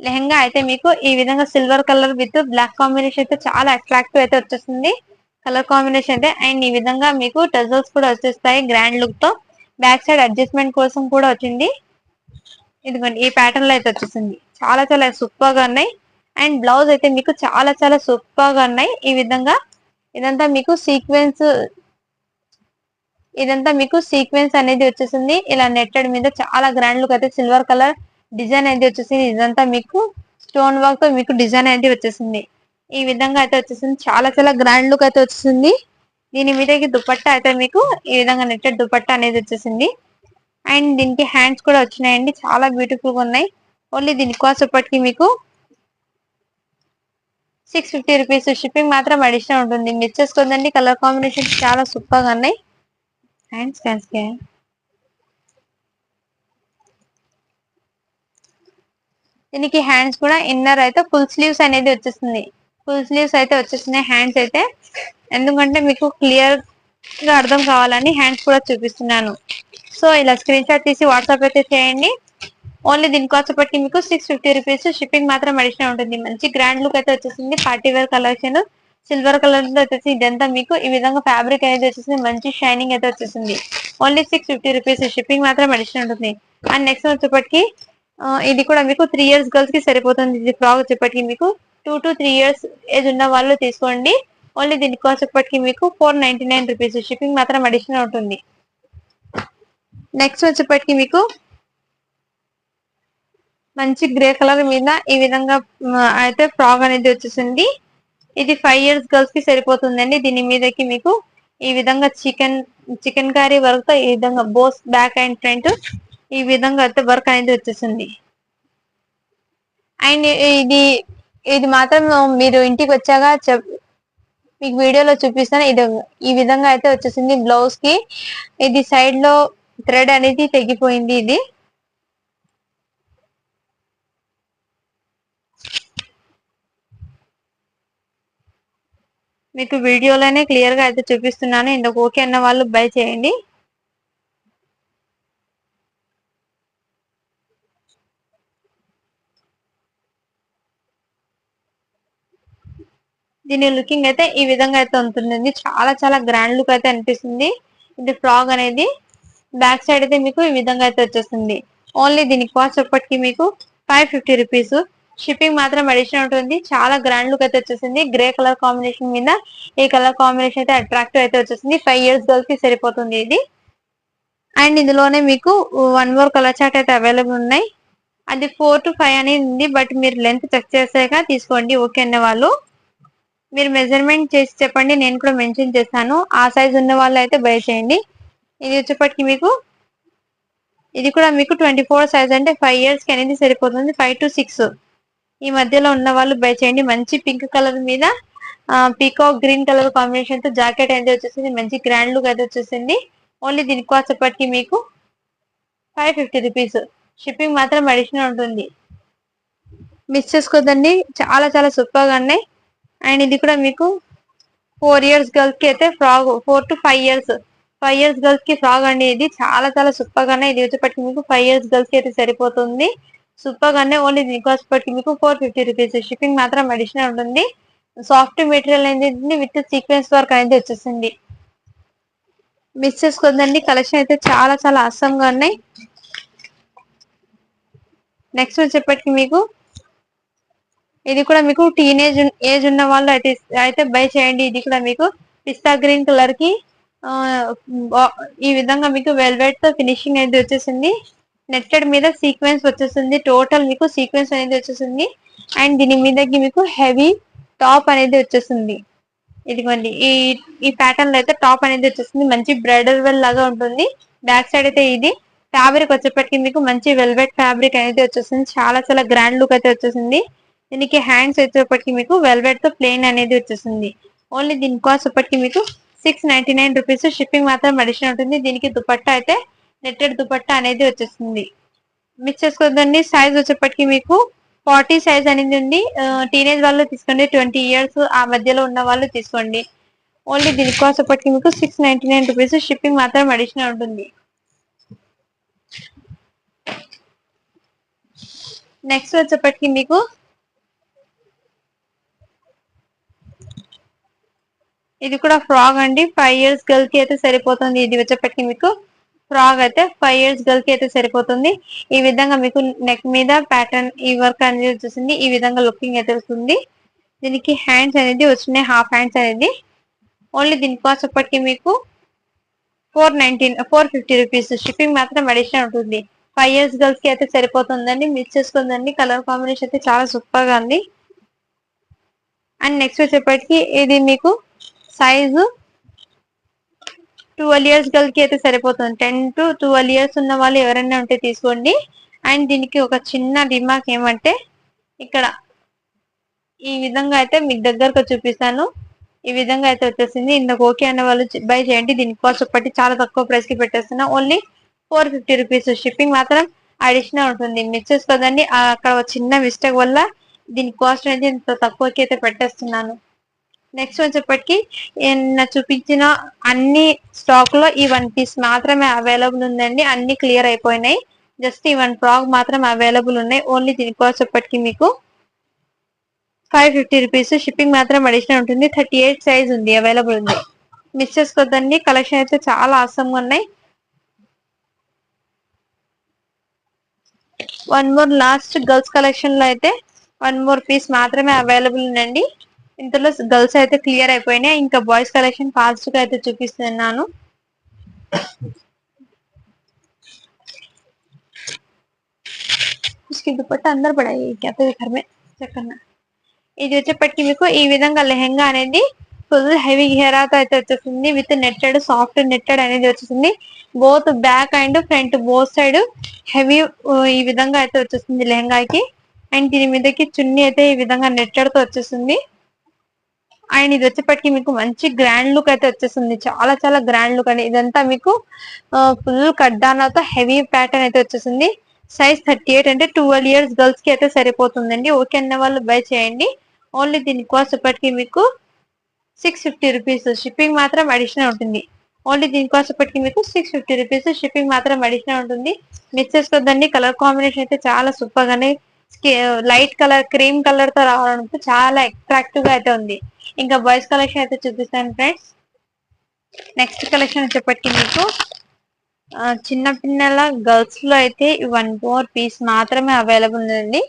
లెహంగా అయితే మీకు ఈ విధంగా silver colour with black combination అయితే చాలా అట్రాక్టివ్ అయితే వచ్చేస్తుంది కలర్ కాంబినేషన్ అయితే. అండ్ ఈ విధంగా మీకు టజల్స్ కూడా వచ్చేస్తాయి గ్రాండ్ లుక్ తో. బ్యాక్ సైడ్ అడ్జస్ట్మెంట్ కోసం కూడా వచ్చింది. ఇదిగోండి ఈ ప్యాటర్న్ లో అయితే వచ్చేసింది. చాలా చాలా సూపర్ గా ఉన్నాయి. అండ్ బ్లౌజ్ అయితే మీకు చాలా చాలా సూపర్ గా ఉన్నాయి. ఈ విధంగా ఇదంతా మీకు సీక్వెన్స్ అనేది వచ్చేసింది. ఇలా నెట్టెడ్ మీద చాలా గ్రాండ్ లుక్ అయితే సిల్వర్ కలర్ డిజైన్ అయితే వచ్చేసింది. ఇదంతా మీకు స్టోన్ వర్క్ తో మీకు డిజైన్ అయితే వచ్చేసింది. ఈ విధంగా అయితే వచ్చేసింది. చాలా చాలా గ్రాండ్ లుక్ అయితే వచ్చేసింది. దీని మీదకి దుపట్టా అయితే మీకు ఈ విధంగా నెట్టెడ్ దుపట్టా అనేది వచ్చేసింది. అండ్ దీనికి హ్యాండ్స్ కూడా వచ్చినాయండి. చాలా బ్యూటిఫుల్ గా ఉన్నాయి. ఓన్లీ దీని కాస్ట్ ఇప్పటికి మీకు 650 రూపీస్. షిప్పింగ్ మాత్రం అడిషనల్ ఉంటుంది. మిస్ చేసుకోండి. కలర్ కాంబినేషన్ చాలా సూపర్ గా ఉన్నాయి. హ్యాండ్స్ దీనికి హ్యాండ్స్ కూడా ఇన్నర్ అయితే ఫుల్ స్లీవ్స్ అనేది వచ్చేస్తుంది. ఫుల్ స్లీవ్స్ అయితే వచ్చేస్తున్నాయి. హ్యాండ్స్ అయితే ఎందుకంటే మీకు క్లియర్ గా అర్థం కావాలని హ్యాండ్స్ కూడా చూపిస్తున్నాను. సో ఇలా స్క్రీన్ షాట్ తీసి వాట్సాప్ అయితే చేయండి. ఓన్లీ దీని కాస్ట్ వచ్చేప్పటికి మీకు 650 రూపీస్. షిప్పింగ్ మాత్రం అడిషనల్ ఉంటుంది. మంచి గ్రాండ్ లుక్ అయితే వచ్చేసింది. Party wear collection silver colour లో వచ్చేసి ఇదంతా మీకు ఈ విధంగా ఫ్యాబ్రిక్ అనేది వచ్చేసి మంచి షైనింగ్ అయితే వచ్చేసింది. Only 650 rupees. షిప్పింగ్ మాత్రం అడిషనల్ ఉంటుంది. అండ్ నెక్స్ట్ వచ్చేప్పటికి ఇది కూడా మీకు 3 ఇయర్స్ గర్ల్స్ కి సరిపోతుంది. ఇది ఫ్రాక్ వచ్చేప్పటికి మీకు 2 to 3 ఇయర్స్ ఏజ్ ఉన్న వాళ్ళు తీసుకోండి. ఓన్లీ దీని కాస్ట్ వచ్చేప్పటికి మీకు 499 రూపీస్. షిప్పింగ్ మాత్రం అడిషనల్ ఉంటుంది. నెక్స్ట్ వచ్చేప్పటికి మీకు మంచి గ్రే కలర్ మీద ఈ విధంగా అయితే ఫ్రాక్ అనేది వచ్చేసింది. ఇది 5 ఇయర్స్ గర్ల్స్ కి సరిపోతుందండి. దీని మీదకి మీకు ఈ విధంగా చికెన్ కర్రీ వర్క్ తో ఈ విధంగా బోస్ బ్యాక్ అండ్ ఫ్రంట్ ఈ విధంగా అయితే వర్క్ అనేది వచ్చేసింది. అండ్ ఇది మాత్రం మీరు ఇంటికి వచ్చాక మీకు వీడియోలో చూపిస్తాను. ఇది ఈ విధంగా అయితే వచ్చేసింది. బ్లౌజ్ కి ఇది సైడ్ లో థ్రెడ్ అనేది తెగిపోయింది. ఇది మీకు వీడియోలోనే క్లియర్ గా అయితే చూపిస్తున్నాను. ఇందుకు ఓకే అన్న వాళ్ళు బై చేయండి. దీని లుకింగ్ అయితే ఈ విధంగా అయితే ఉంటుంది. చాలా చాలా గ్రాండ్ లుక్ అయితే అనిపిస్తుంది. ఇది ఫ్రాక్ అనేది బ్యాక్ సైడ్ అయితే మీకు ఈ విధంగా అయితే వచ్చేస్తుంది. ఓన్లీ దీని కాస్ట్ ఎప్పటికి మీకు 550 రూపీస్. షిప్పింగ్ మాత్రం అడిషనల్ ఉంటుంది. చాలా గ్రాండ్ లుక్ అయితే వచ్చేసింది. గ్రే కలర్ కాంబినేషన్ మీద ఈ కలర్ కాంబినేషన్ అయితే అట్రాక్టివ్ అయితే వచ్చేసింది. 5 ఇయర్స్ గర్ల్స్ కి సరిపోతుంది ఇది. అండ్ ఇందులోనే మీకు 1 more కలర్ చార్ట్ అయితే అవైలబుల్ ఉన్నాయి. అది 4 to 5 అనేది ఉంది. బట్ మీరు లెంత్ చెక్ చేసాక తీసుకోండి ఓకే అనే వాళ్ళు. మీరు మెజర్మెంట్ చేసి చెప్పండి, నేను కూడా మెన్షన్ చేస్తాను. ఆ సైజ్ ఉన్న వాళ్ళు అయితే బై చేయండి. ఇది వచ్చేప్పటికి మీకు ఇది కూడా మీకు 24 సైజ్ అంటే 5 ఇయర్స్ కి అనేది సరిపోతుంది. 5 to 6 ఈ మధ్యలో ఉన్న వాళ్ళు బై చేయండి. మంచి పింక్ కలర్ మీద పీకాక్ గ్రీన్ కలర్ కాంబినేషన్ తో జాకెట్ అయితే వచ్చేసింది. మంచి గ్రాండ్ లుక్ అయితే వచ్చేసింది. ఓన్లీ దీని కాస్ట్ వచ్చేప్పటికి మీకు 550 రూపీస్. షిప్పింగ్ మాత్రం అడిషనల్ ఉంటుంది. మిస్ చేసుకోదండి. చాలా చాలా సూపర్ గా ఉన్నాయి. అండ్ ఇది కూడా మీకు 4 ఇయర్స్ గర్ల్స్ కి అయితే frock 4 to 5 years 5 years girls కి ఫ్రాక్ అండి. ఇది చాలా చాలా సూపర్ గానే ఇది వచ్చేప్పటికి మీకు 5 ఇయర్స్ గర్ల్స్ కి అయితే సరిపోతుంది. సూపర్ గానే ఓన్లీ దీని కాస్ట్ వచ్చేప్పటికి మీకు 450 రూపీస్. షిప్పింగ్ మాత్రం అడిషనల్ ఉంటుంది. సాఫ్ట్ మెటీరియల్ అనేది విత్ సీక్వెన్స్ వర్క్ అనేది వచ్చేసింది. మిస్ చేసుకోదండి. కలెక్షన్ అయితే చాలా చాలా అసమ్ గా ఉన్నాయి. నెక్స్ట్ వచ్చేప్పటికి మీకు ఇది కూడా మీకు టీనేజ్ ఏజ్ ఉన్న వాళ్ళు అయితే బై చేయండి. ఇది కూడా మీకు పిస్తా గ్రీన్ కలర్ కి ఈ విధంగా మీకు వెల్వెట్ తో ఫినిషింగ్ అనేది వచ్చేసింది. నెట్టెడ్ మీద సీక్వెన్స్ వచ్చేసింది. టోటల్ మీకు సీక్వెన్స్ అనేది వచ్చేసింది. అండ్ దీని మీదకి మీకు హెవీ టాప్ అనేది వచ్చేసింది. ఇదిగోండి ఈ ప్యాటర్న్ లో అయితే టాప్ అనేది వచ్చేసింది. మంచి బ్రైడల్ వెల్ లాగా ఉంటుంది. బ్యాక్ సైడ్ అయితే ఇది ఫ్యాబ్రిక్ వచ్చేప్పటికి మీకు మంచి వెల్వెట్ ఫ్యాబ్రిక్ అనేది వచ్చేసింది. చాలా చాలా గ్రాండ్ లుక్ అయితే వచ్చేసింది. దీనికి హ్యాండ్స్ వచ్చేప్పటికి మీకు వెల్వెట్ తో ప్లెయిన్ అనేది వచ్చేసింది. ఓన్లీ దీని కాస్ట్ వచ్చేప్పటికి మీకు 699 రూపీస్. షిప్పింగ్ మాత్రం అడిషనల్ ఉంటుంది. దీనికి దుపట్టా అయితే నెట్టెడ్ దుపట్టా అనేది వచ్చేస్తుంది. మిస్ చేసుకోవద్దండి. సైజ్ వచ్చేప్పటికి మీకు 40 సైజ్ అనేది ఉంది. టీనేజ్ వాళ్ళు తీసుకోండి. 20 ఇయర్స్ ఆ మధ్యలో ఉన్న వాళ్ళు తీసుకోండి. ఓన్లీ దీని కాస్ట్ వచ్చేప్పటికి మీకు 699 రూపీస్. షిప్పింగ్ మాత్రం అడిషనల్ ఉంటుంది. నెక్స్ట్ వచ్చేప్పటికి మీకు ఇది కూడా ఫ్రాక్ అండి. 5 ఇయర్స్ గర్ల్ కి అయితే సరిపోతుంది. ఇది వచ్చేప్పటికి మీకు ఫ్రాక్ అయితే 5 ఇయర్స్ గర్ల్ కి అయితే సరిపోతుంది. ఈ విధంగా మీకు నెక్ మీద ప్యాటర్న్ ఈ వర్క్ అనేది వచ్చేసింది. ఈ విధంగా లుకింగ్ అయితే వస్తుంది. దీనికి హ్యాండ్స్ అనేది వచ్చినాయి. హాఫ్ హ్యాండ్స్ అనేది ఓన్లీ దీని కాస్ట్ వచ్చేప్పటికి మీకు 450 రూపీస్. షిప్పింగ్ మాత్రం అడిషనల్ ఉంటుంది. 5 ఇయర్స్ గర్ల్స్ కి అయితే సరిపోతుందండి. మిస్ చేసుకోండి. కలర్ కాంబినేషన్ అయితే చాలా సూపర్ గా ఉంది. అండ్ నెక్స్ట్ వచ్చేప్పటికి ఇది మీకు సైజు 12 ఇయర్స్ గర్ల్ కి అయితే సరిపోతుంది. 10 to 12 ఇయర్స్ ఉన్న వాళ్ళు ఎవరైనా ఉంటే తీసుకోండి. అండ్ దీనికి ఒక చిన్న రిమార్క్ ఏమంటే ఇక్కడ ఈ విధంగా అయితే మీకు దగ్గరకు చూపిస్తాను. ఈ విధంగా అయితే వచ్చేసింది. ఇందుకు ఓకే అన్న వాళ్ళు బై చేయండి. దీని కాస్ట్ ఒకటి చాలా తక్కువ ప్రైస్ కి పెట్టేస్తున్నా. Only 450 rupees. షిప్పింగ్ మాత్రం అడిషనల్ ఉంటుంది. మిస్ చేసుకోదండి. అక్కడ చిన్న మిస్టేక్ వల్ల దీని కాస్ట్ అనేది ఇంత తక్కువకి అయితే పెట్టేస్తున్నాను. నెక్స్ట్ వచ్చేప్పటికి నా చూపించిన అన్ని స్టాక్ లో ఈ 1 పీస్ మాత్రమే అవైలబుల్ ఉందండి. అన్ని క్లియర్ అయిపోయినాయి. జస్ట్ ఈ 1 ఫ్రాక్ మాత్రం అవైలబుల్ ఉన్నాయి. ఓన్లీ దీని కాస్ట్ వచ్చేప్పటికి మీకు 550 రూపీస్. షిప్పింగ్ మాత్రం అడిషనల్ ఉంటుంది. 38 సైజ్ ఉంది, అవైలబుల్ ఉంది. మిస్ చేసుకోవద్దండి. కలెక్షన్ అయితే చాలా ఆసంగా ఉన్నాయి. One more last girls collection లో అయితే 1 మోర్ పీస్ మాత్రమే అవైలబుల్ ఉందండి. ఇందులో గర్ల్స్ అయితే క్లియర్ అయిపోయినాయి. ఇంకా బాయ్స్ కలెక్షన్ ఫాస్ట్ గా అయితే చూపిస్తున్నాను. దుపట్టా అందరు పడాయి చక్కగా. ఇది వచ్చేప్పటికి మీకు ఈ విధంగా లెహెంగా అనేది ఫుల్ హెవీ హెరాతో అయితే వచ్చేసింది. విత్ నెట్టెడ్, సాఫ్ట్ నెట్టెడ్ అనేది వచ్చేసింది. Both back and front both side heavy ఈ విధంగా అయితే వచ్చేసింది లెహంగాకి. అండ్ దీని మీదకి చున్నీ అయితే ఈ విధంగా నెట్టెడ్ తో వచ్చేసింది. అండ్ ఇది వచ్చేప్పటికి మీకు మంచి గ్రాండ్ లుక్ అయితే వచ్చేసింది. చాలా చాలా గ్రాండ్ లుక్ అండి. ఇదంతా మీకు ఫుల్ కడ్డానాతో హెవీ ప్యాటర్న్ అయితే వచ్చేసింది. సైజ్ 38 అంటే 12 ఇయర్స్ గర్ల్స్ కి అయితే సరిపోతుందండి. ఓకే అన్న వాళ్ళు బై చేయండి. ఓన్లీ దీని కాస్ట్ ఇప్పటికి మీకు 650 రూపీస్. షిప్పింగ్ మాత్రం అడిషనల్ ఉంటుంది. ఓన్లీ దీని కాస్ట్ ఇప్పటికి మీకు 650 రూపీస్. షిప్పింగ్ మాత్రం అడిషనల్ ఉంటుంది. మిస్ చేసుకోవద్దండి. కలర్ కాంబినేషన్ అయితే చాలా సూపర్ గానే లైట్ కలర్, క్రీమ్ కలర్ తో రావడానికి చాలా అట్రాక్టివ్ గా అయితే ఉంది. ఇంకా బాయ్స్ కలెక్షన్ అయితే చూపిస్తాను ఫ్రెండ్స్. నెక్స్ట్ కలెక్షన్ వచ్చేప్పటికి మీకు చిన్న పిన్నల గర్ల్స్ లో అయితే 1 మోర్ పీస్ మాత్రమే అవైలబుల్ ఉందండి.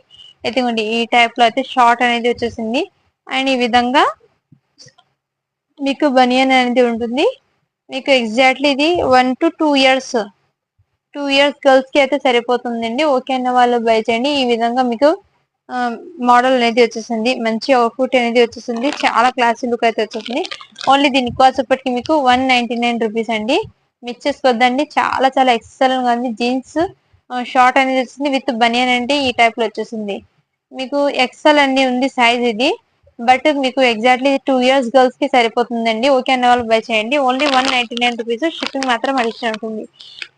ఇదిగోండి ఈ టైప్ లో అయితే షార్ట్ అనేది వచ్చేసింది. అండ్ ఈ విధంగా మీకు బనియన్ అనేది ఉంటుంది. మీకు ఎగ్జాక్ట్లీ ఇది 1 to 2 ఇయర్స్, 2 ఇయర్స్ గర్ల్స్ కి అయితే సరిపోతుందండి. ఓకే అన్న వాళ్ళు బై చేయండి. ఈ విధంగా మీకు మోడల్ అనేది వచ్చేసింది. మంచి అవుట్ఫుట్ అనేది వచ్చేసింది. చాలా క్లాసీ లుక్ అయితే వచ్చేసింది. ఓన్లీ దీని కాస్ట్ ఇప్పటికి మీకు 199 రూపీస్ అండి. మిస్ చేసుకోవద్దండి. చాలా చాలా ఎక్సలెంట్ గా ఉంది. జీన్స్ షార్ట్ అనేది వచ్చింది విత్ బనియన్ అంటే ఈ టైప్ లో వచ్చేసింది. మీకు ఎక్సెల్ అన్ని ఉంది సైజ్ ఇది. బట్ మీకు ఎగ్జాక్ట్లీ 2 ఇయర్స్ గర్ల్స్ కి సరిపోతుందండి. ఓకే అన్న వాళ్ళు బై చేయండి. Only 199 rupees. షిప్పింగ్ మాత్రం అడిషనల్ ఉంటుంది.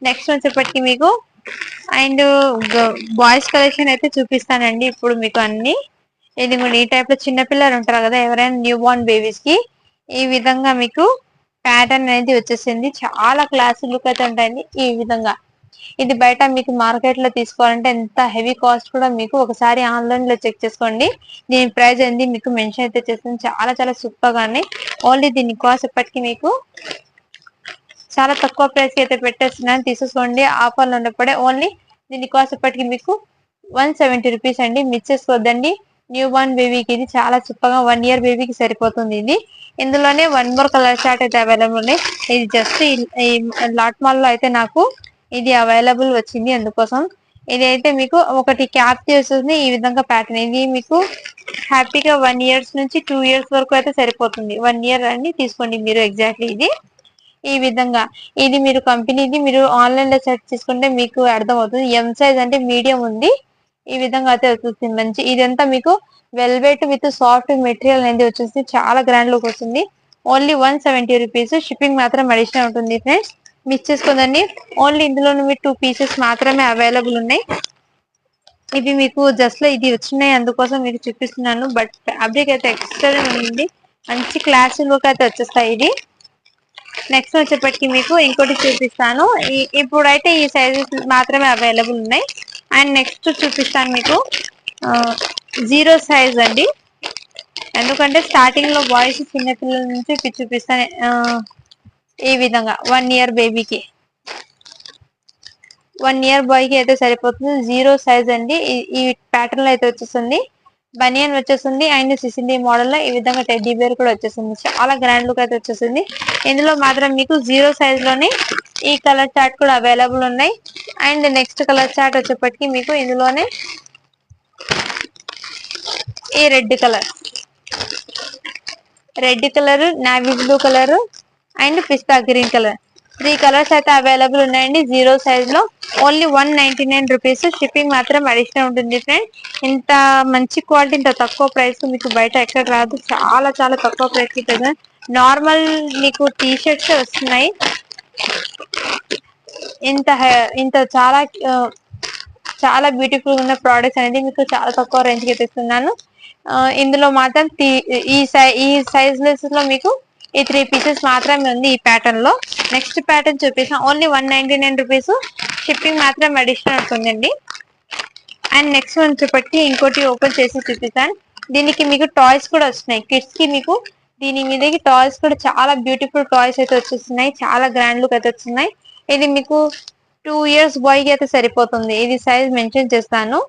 నెక్స్ట్ వచ్చేప్పటికి మీకు అండ్ బాయ్స్ కలెక్షన్ అయితే చూపిస్తానండి ఇప్పుడు మీకు అన్ని. ఇది కూడా ఈ టైప్ లో చిన్న పిల్లలు ఉంటారు కదా, ఎవరైనా న్యూ బోర్న్ బేబీస్ కి ఈ విధంగా మీకు ప్యాటర్న్ అనేది వచ్చేసింది. చాలా క్లాసీ లుక్ అయితే ఉంటాయండి. ఈ విధంగా ఇది బయట మీకు మార్కెట్ లో తీసుకోవాలంటే ఎంత హెవీ కాస్ట్ కూడా మీకు ఒకసారి ఆన్లైన్ లో చెక్ చేసుకోండి. దీని ప్రైస్ ఏంది మీకు మెన్షన్ అయితే చేస్తుంది. చాలా చాలా సూపర్ గానే. ఓన్లీ దీని కాస్ట్ ఎప్పటికీ మీకు చాలా తక్కువ ప్రైస్ కి అయితే పెట్టేస్తున్నాను. తీసుకోండి ఆఫర్లు ఉన్నప్పుడే. ఓన్లీ దీని కాస్ట్ ఇప్పటికి మీకు 170 రూపీస్ అండి. మిస్ చేసుకోవద్దండి. న్యూ బోర్న్ బేబీకి ఇది చాలా సూపర్ గా 1 ఇయర్ బేబీకి సరిపోతుంది ఇది. ఇందులోనే 1 మోర్ కలర్ చార్ట్ అయితే అవైలబుల్ ఉన్నాయి. ఇది జస్ట్ ఈ లాట్ మాల్ లో అయితే నాకు ఇది అవైలబుల్ వచ్చింది. అందుకోసం ఇది అయితే మీకు ఒకటి క్యాప్ చేస్తుంది ఈ విధంగా ప్యాటర్న్. ఇది మీకు హ్యాపీగా 1 ఇయర్స్ నుంచి 2 ఇయర్స్ వరకు అయితే సరిపోతుంది. 1 ఇయర్ అని తీసుకోండి మీరు ఎగ్జాక్ట్లీ ఇది. ఈ విధంగా ఇది మీరు కంపెనీది మీరు ఆన్లైన్ లో సెర్చ్ చేసుకుంటే మీకు అర్థం అవుతుంది. ఎం సైజ్ అంటే మీడియం ఉంది. ఈ విధంగా అయితే వచ్చేస్తుంది మంచి. ఇదంతా మీకు వెల్వెట్ విత్ సాఫ్ట్ మెటీరియల్ అనేది వచ్చేసి చాలా గ్రాండ్ లుక్ వస్తుంది. Only 170 rupees. షిప్పింగ్ మాత్రం అడిషనల్ ఉంటుంది ఫ్రెండ్స్. మిస్ చేసుకోదండి. ఓన్లీ ఇందులో 2 పీసెస్ మాత్రమే అవైలబుల్ ఉన్నాయి. ఇవి మీకు జస్ట్ లో ఇది వచ్చినాయి అందుకోసం మీకు చూపిస్తున్నాను. బట్ ఫ్యాబ్రిక్ అయితే ఎక్స్ట్రా ఉంది. మంచి క్లాస్ లుక్ అయితే వచ్చేస్తాయి ఇది. నెక్స్ట్ వచ్చేప్పటికి మీకు ఇంకోటి చూపిస్తాను. ఇప్పుడైతే ఈ సైజెస్ మాత్రమే అవైలబుల్ ఉన్నాయి. అండ్ నెక్స్ట్ చూపిస్తాను మీకు 0 సైజ్ అండి. ఎందుకంటే స్టార్టింగ్ లో బాయ్స్ చిన్నపిల్లల నుంచి చూపిస్తాను. ఈ విధంగా 1 ఇయర్ బేబీకి, 1 ఇయర్ బాయ్ కి అయితే సరిపోతుంది. 0 సైజ్ అండి. ఈ ప్యాటర్న్ లో అయితే వచ్చేస్తుంది. బనియన్ వచ్చేసింది. అండ్ సిసిండి మోడల్ లో ఈ విధంగా టెడ్డీ బేర్ కూడా వచ్చేసింది. చాలా గ్రాండ్ లుక్ అయితే వచ్చేసింది. ఇందులో మాత్రం మీకు 0 సైజ్ లోనే ఈ కలర్ చార్ట్ కూడా అవైలబుల్ ఉన్నాయి. అండ్ నెక్స్ట్ కలర్ చార్ట్ వచ్చేప్పటికి మీకు ఇందులోనే ఈ red colour, navy blue colour and pista green colour, 3 colours అయితే అవైలబుల్ ఉన్నాయండి 0 సైజ్ లో. Only 199 rupees. షిప్పింగ్ మాత్రం అడిషనల్ ఉంటుంది ఫ్రెండ్. ఇంత మంచి క్వాలిటీ ఇంత తక్కువ ప్రైస్ మీకు బయట ఎక్కడ రాదు. చాలా చాలా తక్కువ ప్రైస్ కి కదా. నార్మల్ మీకు టీ షర్ట్స్ వస్తున్నాయి. ఇంత చాలా చాలా బ్యూటిఫుల్ ఉన్న ప్రోడక్ట్స్ అనేది మీకు చాలా తక్కువ రేంజ్ కి తెస్తున్నాను. ఇందులో మాత్రం ఈ సైజ్ లో మీకు ఈ 3 పీసెస్ మాత్రమే ఉంది ఈ ప్యాటర్న్ లో. నెక్స్ట్ ప్యాటర్న్ చూపిస్తాం, ఓన్లీ 199 రూపీస్, షిప్పింగ్ మాత్రం అడిషనల్ ఉంటుందండి. అండ్ నెక్స్ట్ వన్ చూపట్టి ఇంకోటి ఓపెన్ చేసి చూపిస్తాను. దీనికి మీకు టాయ్స్ కూడా వస్తున్నాయి కిడ్స్ కి. మీకు దీని మీదకి టాయ్స్ కూడా చాలా బ్యూటిఫుల్ టాయ్స్ అయితే వచ్చేస్తున్నాయి, చాలా గ్రాండ్ లుక్ అయితే వస్తున్నాయి. ఇది మీకు 2 ఇయర్స్ బాయ్ కి అయితే సరిపోతుంది. ఇది సైజ్ మెన్షన్ చేస్తాను.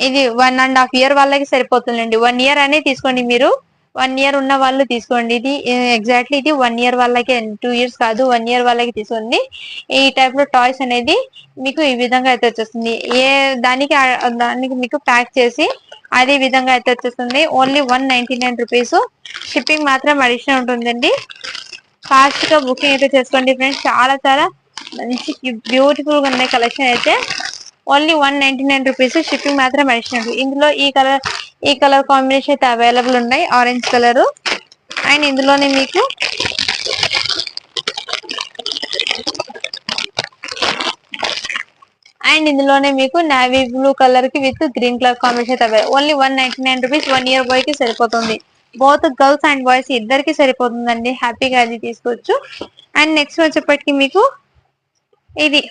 ఇది 1.5 ఇయర్ వాళ్ళకి సరిపోతుందండి. 1 ఇయర్ అనే తీసుకోండి మీరు, 1 ఇయర్ ఉన్న వాళ్ళు తీసుకోండి. ఇది ఎగ్జాక్ట్లీ ఇది 1 ఇయర్ వాళ్ళకి, 2 ఇయర్స్ కాదు, 1 ఇయర్ వాళ్ళకి తీసుకోండి. ఈ టైప్ లో టాయ్స్ అనేది మీకు ఈ విధంగా అయితే వచ్చేస్తుంది. ఏ దానికి దానికి మీకు ప్యాక్ చేసి అదే విధంగా అయితే వచ్చేస్తుంది. ఓన్లీ 199 రూపీస్, షిప్పింగ్ మాత్రం అడిషనల్ ఉంటుందండి. ఫాస్ట్ గా బుకింగ్ అయితే చేసుకోండి ఫ్రెండ్స్. చాలా చాలా మంచి బ్యూటిఫుల్ గా ఉన్నాయి కలెక్షన్ అయితే. ఓన్లీ 199 రూపీస్, షిప్పింగ్ మాత్రం అడిషనల్. ఇందులో ఈ కలర్ కాంబినేషన్ అయితే అవైలబుల్ ఉన్నాయి, ఆరెంజ్ కలర్. అండ్ ఇందులోనే మీకు నావీ బ్లూ కలర్ కి విత్ గ్రీన్ కలర్ కాంబినేషన్ అయితే available. Only 199 rupees, 1 year boy కి సరిపోతుంది. బోత్ గర్ల్స్ అండ్ బాయ్స్ ఇద్దరికి సరిపోతుందండి, హ్యాపీగా అది తీసుకోవచ్చు. అండ్ నెక్స్ట్ వచ్చేప్పటికి మీకు ఇది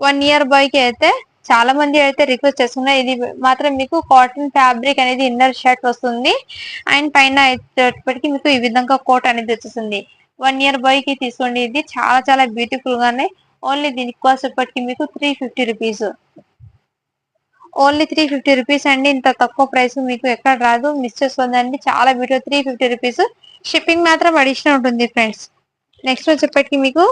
1 ఇయర్ బాయ్ కి అయితే చాలా మంది అయితే రిక్వెస్ట్ చేస్తున్నారు. ఇది మాత్రం మీకు కాటన్ ఫ్యాబ్రిక్ అనేది ఇన్నర్ షర్ట్ వస్తుంది. అండ్ పైన వచ్చేప్పటికి మీకు ఈ విధంగా కోట్ అనేది వచ్చేస్తుంది. 1 ఇయర్ బాయ్ కి తీసుకోండి. ఇది చాలా చాలా బ్యూటిఫుల్ గానే. ఓన్లీ దీనికి కాస్ట్ వచ్చేప్పటికి మీకు 350 రూపీస్, ఓన్లీ 350 రూపీస్ అండి. ఇంత తక్కువ ప్రైస్ మీకు ఎక్కడ రాదు, మిస్ చేసుకోండి. చాలా బ్యూటిఫుల్, 350 రూపీస్, షిప్పింగ్ మాత్రం అడిషనల్ ఉంటుంది ఫ్రెండ్స్. నెక్స్ట్ వచ్చేప్పటికి మీకు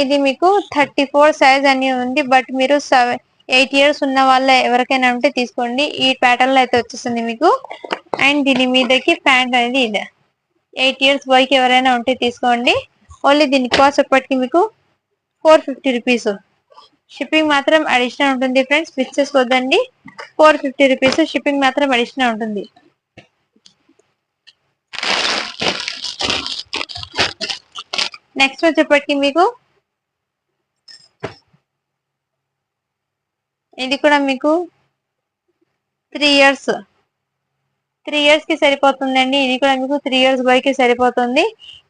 ఇది మీకు 34 సైజ్ అని ఉంది. బట్ మీరు 8 ఇయర్స్ ఉన్న వాళ్ళ ఎవరికైనా ఉంటే తీసుకోండి. ఈ ప్యాటర్న్ లో అయితే వచ్చేస్తుంది మీకు. అండ్ దీని మీదకి ప్యాంట్ అనేది ఇది 8 ఇయర్స్ బాయ్ కి ఎవరైనా ఉంటే తీసుకోండి. ఓన్లీ దీని కాస్ట్ ఎప్పటికి మీకు 450 రూపీస్, షిప్పింగ్ మాత్రం అడిషనల్ ఉంటుంది ఫ్రెండ్స్. మిస్ చేసుకోవద్దండి. 450 రూపీస్, షిప్పింగ్ మాత్రం అడిషనల్ ఉంటుంది. నెక్స్ట్ వచ్చేప్పటికి మీకు ఇది కూడా మీకు 3 ఇయర్స్ కి సరిపోతుందండి. ఇది కూడా మీకు 3 ఇయర్స్ బాయ్ కి సరిపోతుంది.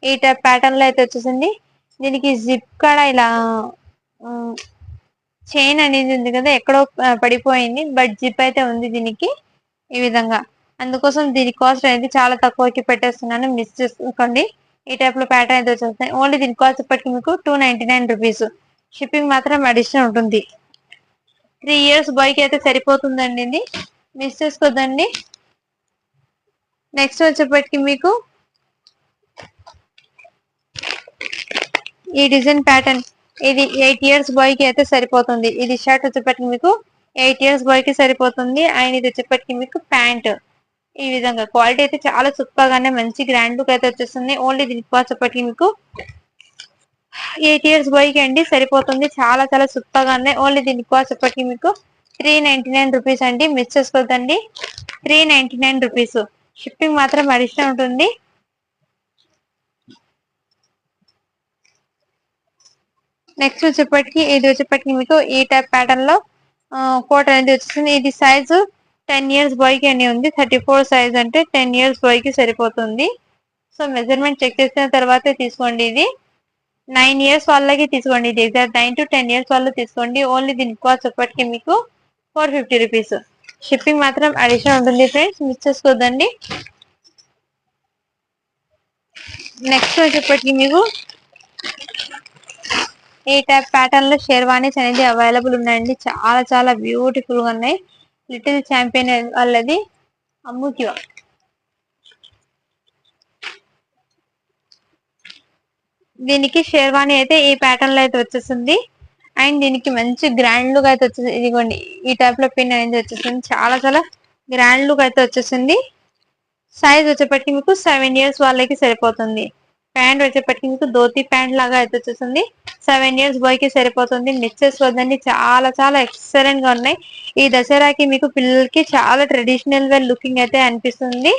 ఈ టైప్ ప్యాటర్న్ లో అయితే వచ్చేసింది. దీనికి జిప్ కూడా ఇలా చైన్ అనేది ఉంది కదా, ఎక్కడో పడిపోయింది, బట్ జిప్ అయితే ఉంది దీనికి ఈ విధంగా. అందుకోసం దీని కాస్ట్ అనేది చాలా తక్కువకి పెట్టేస్తున్నాను, మిస్ చేసుకోకండి. ఈ టైప్ లో ప్యాటర్న్ అయితే వచ్చేస్తాయి. ఓన్లీ దీని కాస్ట్ ఇప్పటికి మీకు 299 రూపీస్, షిప్పింగ్ మాత్రం అడిషనల్ ఉంటుంది. 3 ఇయర్స్ బాయ్ కి అయితే సరిపోతుందండి, ఇది మిస్ చేసుకోద్దండి. నెక్స్ట్ వచ్చేప్పటికి మీకు ఈ డిజైన్ ప్యాటర్న్, ఇది 8 ఇయర్స్ బాయ్ కి అయితే సరిపోతుంది. ఇది షర్ట్ వచ్చేప్పటికి మీకు 8 ఇయర్స్ బాయ్ కి సరిపోతుంది. అండ్ ఇది వచ్చేప్పటికి మీకు ప్యాంట్ ఈ విధంగా. క్వాలిటీ అయితే చాలా సూపర్ గానే మంచి గ్రాండ్ లుక్ అయితే వచ్చేస్తుంది. ఓన్లీ దీనికి వచ్చేప్పటికి మీకు 8 ఇయర్స్ బాయ్ కి అండి సరిపోతుంది. చాలా చాలా సూపర్ గా ఉన్నాయి. ఓన్లీ దీనికి వచ్చేప్పటికి మీకు 399 రూపీస్ అండి, మిస్ చేసుకోవద్దండి. 399 రూపీస్, షిప్పింగ్ మాత్రం అడిషనల్ ఉంటుంది. నెక్స్ట్ వచ్చేప్పటికి ఇది వచ్చేప్పటికి మీకు ఈ టైప్ ప్యాటర్న్ లో కోట్ అనేది వచ్చేసింది. ఇది సైజు 10 ఇయర్స్ బాయ్ కి అని ఉంది. 34 సైజ్ అంటే 10 ఇయర్స్ బాయ్ కి సరిపోతుంది. సో మెజర్మెంట్ చెక్ చేసిన తర్వాతే తీసుకోండి. ఇది 9 ఇయర్స్ వాళ్ళకి తీసుకోండి. ఇది ఎగ్జాక్ట్ 9 to 10 ఇయర్స్ వాళ్ళు తీసుకోండి. ఓన్లీ దీని కాస్ట్ వచ్చేప్పటికి మీకు 450 రూపీస్, షిప్పింగ్ మాత్రం అడిషనల్ ఉంటుంది ఫ్రెండ్స్, మిస్ చేసుకోవద్దండి. నెక్స్ట్ వచ్చేప్పటికి మీకు ఈ టైప్ ప్యాటర్న్ లో షేర్వానీస్ అనేది అవైలబుల్ ఉన్నాయండి. చాలా చాలా బ్యూటిఫుల్ గా ఉన్నాయి. లిటిల్ ఛాంపియన్ వాళ్ళది అమ్ముక్యూ. దీనికి షేర్వాణి అయితే ఈ ప్యాటర్న్ లో అయితే వచ్చేసింది. అండ్ దీనికి మంచి గ్రాండ్ లుక్ అయితే వచ్చేసింది. ఇదిగోండి ఈ టైప్ లో పిన్ అనేది వచ్చేసింది. చాలా చాలా గ్రాండ్ లుక్ అయితే వచ్చేసింది. సైజ్ వచ్చేప్పటికి మీకు 7 ఇయర్స్ వాళ్ళకి సరిపోతుంది. ప్యాంట్ వచ్చేప్పటికి మీకు ధోతి ప్యాంట్ లాగా అయితే వచ్చేసింది. 7 ఇయర్స్ బాయ్ కి సరిపోతుంది. మిస్ చేసుకోవద్దండి. చాలా చాలా ఎక్సలెంట్ గా ఉన్నాయి. ఈ దసరాకి మీకు పిల్లలకి చాలా ట్రెడిషనల్ గా లుకింగ్ అయితే అనిపిస్తుంది.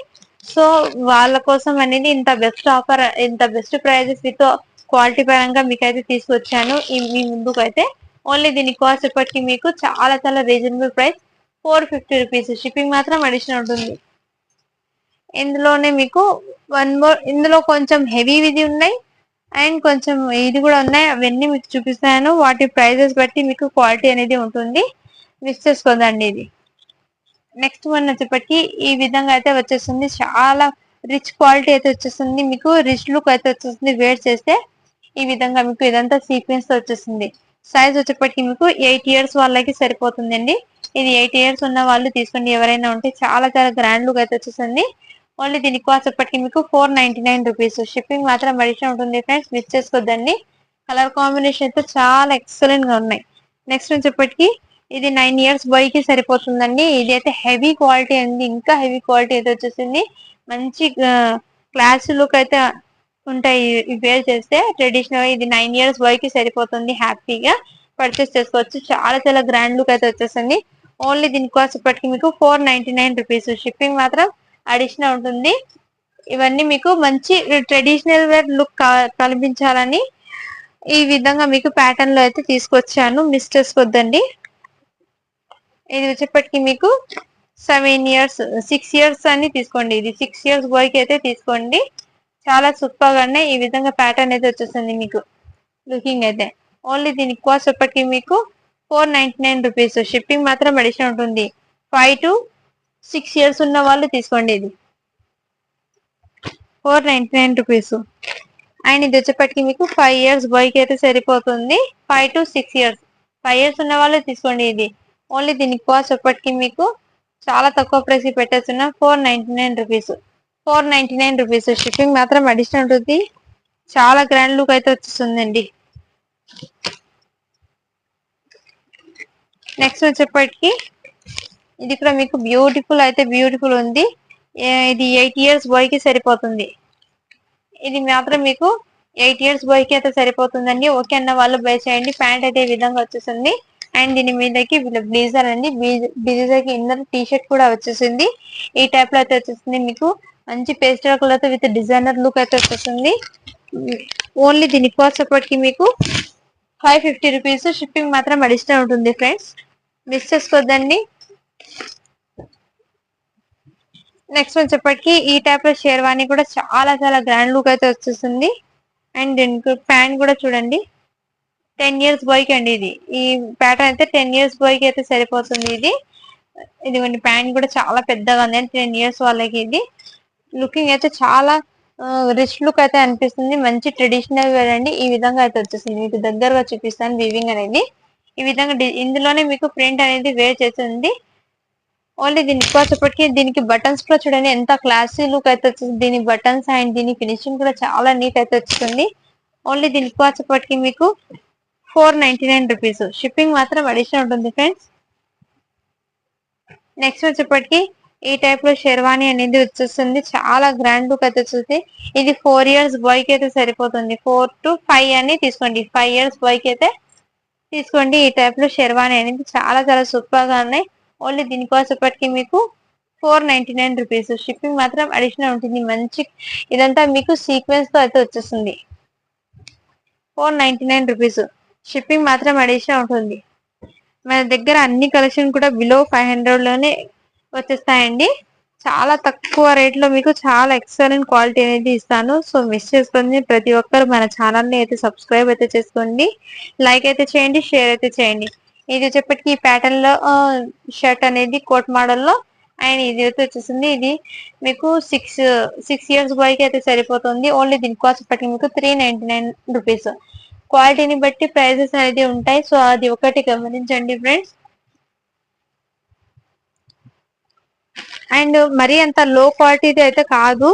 సో వాళ్ళ కోసం అనేది ఇంత బెస్ట్ ఆఫర్, ఇంత బెస్ట్ ప్రైజెస్ విత్ క్వాలిటీ పరంగా మీకైతే తీసుకొచ్చాను మీ ముందుకు అయితే. ఓన్లీ దీని కాస్ట్ ఇప్పటికి మీకు చాలా చాలా రీజనబుల్ ప్రైస్, 450 రూపీస్. షిప్పింగ్ మాత్రం అడిషనల్ ఉంటుంది. ఇందులోనే మీకు వన్ మోర్, ఇందులో కొంచెం హెవీవి ఉన్నాయి అండ్ కొంచెం ఇది కూడా ఉన్నాయి. అవన్నీ మీకు చూపిస్తాను. వాటి ప్రైజెస్ బట్టి మీకు క్వాలిటీ అనేది ఉంటుంది, మిస్ చేసుకోదండి. ఇది నెక్స్ట్ వన్ వచ్చేప్పటికి ఈ విధంగా అయితే వచ్చేస్తుంది. చాలా రిచ్ క్వాలిటీ అయితే వచ్చేస్తుంది, మీకు రిచ్ లుక్ అయితే వచ్చేస్తుంది. వేర్ చేస్తే ఈ విధంగా మీకు ఇదంతా సీక్వెన్స్ తో వచ్చేస్తుంది. సైజ్ వచ్చేప్పటికి మీకు 8 ఇయర్స్ వాళ్ళకి సరిపోతుందండి. ఇది 8 ఇయర్స్ ఉన్న వాళ్ళు తీసుకోండి ఎవరైనా ఉంటే. చాలా చాలా గ్రాండ్ లుక్ అయితే వచ్చేస్తుంది. ఓన్లీ దీని కాస్ట్ ఎప్పటికి మీకు 499 రూపీస్. షిప్పింగ్ మాత్రం అడిషన్ ఉంటుంది ఫ్రెండ్స్, మిస్ చేసుకోద్దండి. కలర్ కాంబినేషన్ అయితే చాలా ఎక్సలెంట్ గా ఉన్నాయి. నెక్స్ట్ వచ్చేప్పటికి ఇది 9 ఇయర్స్ బాయ్ కి సరిపోతుందండి. ఇది అయితే హెవీ క్వాలిటీ అండి, ఇంకా హెవీ క్వాలిటీ అయితే వచ్చేసింది. మంచి క్లాస్ లుక్ అయితే ఉంటాయి వేర్ చేస్తే ట్రెడిషనల్. ఇది 9 ఇయర్స్ బాయ్ కి సరిపోతుంది, హ్యాపీగా పర్చేస్ చేసుకోవచ్చు. చాలా చాలా గ్రాండ్ లుక్ అయితే వచ్చేసింది. ఓన్లీ దీని కాస్ట్ ఇప్పటికి మీకు 499 రూపీస్. షిప్పింగ్ మాత్రం అడిషనల్ ఉంటుంది. ఇవన్నీ మీకు మంచి ట్రెడిషనల్ వేర్ లుక్ కనిపించాలని ఈ విధంగా మీకు ప్యాటర్న్ లో అయితే తీసుకొచ్చాను, మిస్ చేసుకోద్దండి. ఇది వచ్చేప్పటికి మీకు 7 ఇయర్స్ 6 ఇయర్స్ అని తీసుకోండి. ఇది 6 ఇయర్స్ బాయ్ కి అయితే తీసుకోండి. చాలా సూపర్ గానే ఈ విధంగా ప్యాటర్న్ అయితే వచ్చేస్తుంది మీకు లుకింగ్ అయితే. ఓన్లీ దీని కాస్ట్ ఎప్పటికి మీకు 499 రూపీస్. షిప్పింగ్ మాత్రం అడిషన్ ఉంటుంది. 5 to 6 ఇయర్స్ ఉన్న వాళ్ళు తీసుకోండి. ఇది 499 రూపీస్. అండ్ ఇది వచ్చేప్పటికి మీకు 5 ఇయర్స్ బాయ్ కి అయితే సరిపోతుంది. 5 to 6 ఇయర్స్, 5 ఇయర్స్ ఉన్న వాళ్ళు తీసుకోండి. ఇది ఓన్లీ దీని కాస్ట్ ఎప్పటికి మీకు చాలా తక్కువ ప్రైస్ కి పెట్టేస్తున్న 499 రూపీస్. 499 రూపీస్. షిప్పింగ్ మాత్రం అడిషనల్ ఉంటుంది. చాలా గ్రాండ్ లుక్ అయితే వచ్చేస్తుందండి. నెక్స్ట్ వచ్చేప్పటికి ఇది కూడా మీకు బ్యూటిఫుల్ అయితే బ్యూటిఫుల్ ఉంది. ఇది 8 ఇయర్స్ బాయ్ కి సరిపోతుంది. ఇది మాత్రం మీకు 8 ఇయర్స్ బాయ్ కి అయితే సరిపోతుందండి. ఓకే అన్న వాళ్ళు బై చేయండి. ప్యాంట్ అయితే ఈ విధంగా వచ్చేసింది. అండ్ దీని మీదకి బ్లేజర్ అండి, బ్లేజర్ కి ఇన్నర్ టీ షర్ట్ కూడా వచ్చేసింది. ఈ టైప్ లో అయితే వచ్చేసింది. మీకు మంచి పేస్టల్ కలర్ తో విత్ డిజైనర్ లుక్ అయితే వచ్చేసింది. ఓన్లీ దీని కాస్ట్ అప్పటికి మీకు 550 రూపీస్. షిప్పింగ్ మాత్రం అడిషనల్ ఉంటుంది ఫ్రెండ్స్, మిస్ చేసుకోవద్దండి. నెక్స్ట్ వచ్చేప్పటికి ఈ టైప్ లో షేర్వాణి కూడా చాలా చాలా గ్రాండ్ లుక్ అయితే వచ్చేస్తుంది. అండ్ దీనికి ప్యాంట్ కూడా చూడండి, 10 ఇయర్స్ బాయ్ కి అండి. ఇది ఈ ప్యాటర్న్ అయితే 10 ఇయర్స్ బాయ్ కి అయితే సరిపోతుంది. ఇది ఇదిగోండి ప్యాంట్ కూడా చాలా పెద్దగా ఉంది, 10 ఇయర్స్ వాళ్ళకి. ఇది లుకింగ్ అయితే చాలా రిచ్ లుక్ అయితే అనిపిస్తుంది. మంచి ట్రెడిషనల్ వేర్ అండి. ఈ విధంగా అయితే వచ్చేసింది. మీకు దగ్గరగా చూపిస్తాను వీవింగ్ అనేది. ఈ విధంగా ఇందులోనే మీకు ప్రింట్ అనేది వేర్ చేసింది. ఓన్లీ దీనికి వచ్చేప్పటికి దీనికి బటన్స్ కూడా చూడండి ఎంత క్లాసీ లుక్ అయితే వచ్చింది. దీని బటన్స్ అండ్ దీని ఫినిషింగ్ కూడా చాలా నీట్ అయితే వచ్చింది. ఓన్లీ దీనికి వచ్చేప్పటికి మీకు 499 రూపీస్. షిప్పింగ్ మాత్రం అడిషనల్ ఉంటుంది ఫ్రెండ్స్. నెక్స్ట్ వచ్చేప్పటికి ఈ టైప్ లో షెర్వాణి అనేది వచ్చేస్తుంది. చాలా గ్రాండ్ లుక్ అయితే వచ్చేసి. ఇది 4 ఇయర్స్ బాయ్ కి అయితే సరిపోతుంది. 4 to 5 అని తీసుకోండి. 5 ఇయర్స్ బాయ్ కి అయితే తీసుకోండి. ఈ టైప్ లో షెర్వాణి అనేది చాలా చాలా సూపర్ గా ఉన్నాయి. ఓన్లీ దీనికోసం ఇప్పటికి మీకు 499 రూపీస్. షిప్పింగ్ మాత్రం అడిషనల్ ఉంటుంది. మంచి ఇదంతా మీకు సీక్వెన్స్ తో అయితే వచ్చేస్తుంది. 499 రూపీస్. షిప్పింగ్ మాత్రం అడిషనల్ ఉంటుంది. మన దగ్గర అన్ని కలెక్షన్ కూడా బిలో 500 లోనే వచ్చేస్తాయండి. చాలా తక్కువ రేట్ లో మీకు చాలా ఎక్సలెంట్ క్వాలిటీ అనేది ఇస్తాను. సో మిస్ చేసుకోండి. ప్రతి ఒక్కరు మన ఛానల్ ని అయితే సబ్స్క్రైబ్ అయితే చేసుకోండి, లైక్ అయితే చేయండి, షేర్ అయితే చేయండి. ఇది వచ్చేప్పటికి ఈ ప్యాటర్న్ లో షర్ట్ అనేది కోట్ మోడల్ లో. అండ్ ఇది అయితే వచ్చేసింది. ఇది మీకు 6 ఇయర్స్ బాయ్ కి అయితే సరిపోతుంది. ఓన్లీ దీని కాస్ట్ ఇప్పటికి మీకు 399 రూపీస్. క్వాలిటీని బట్టి ప్రైజెస్ అనేది ఉంటాయి. సో అది ఒకటి గమనించండి ఫ్రెండ్స్. అండ్ మరీ అంత లో క్వాలిటీది అయితే కాదు,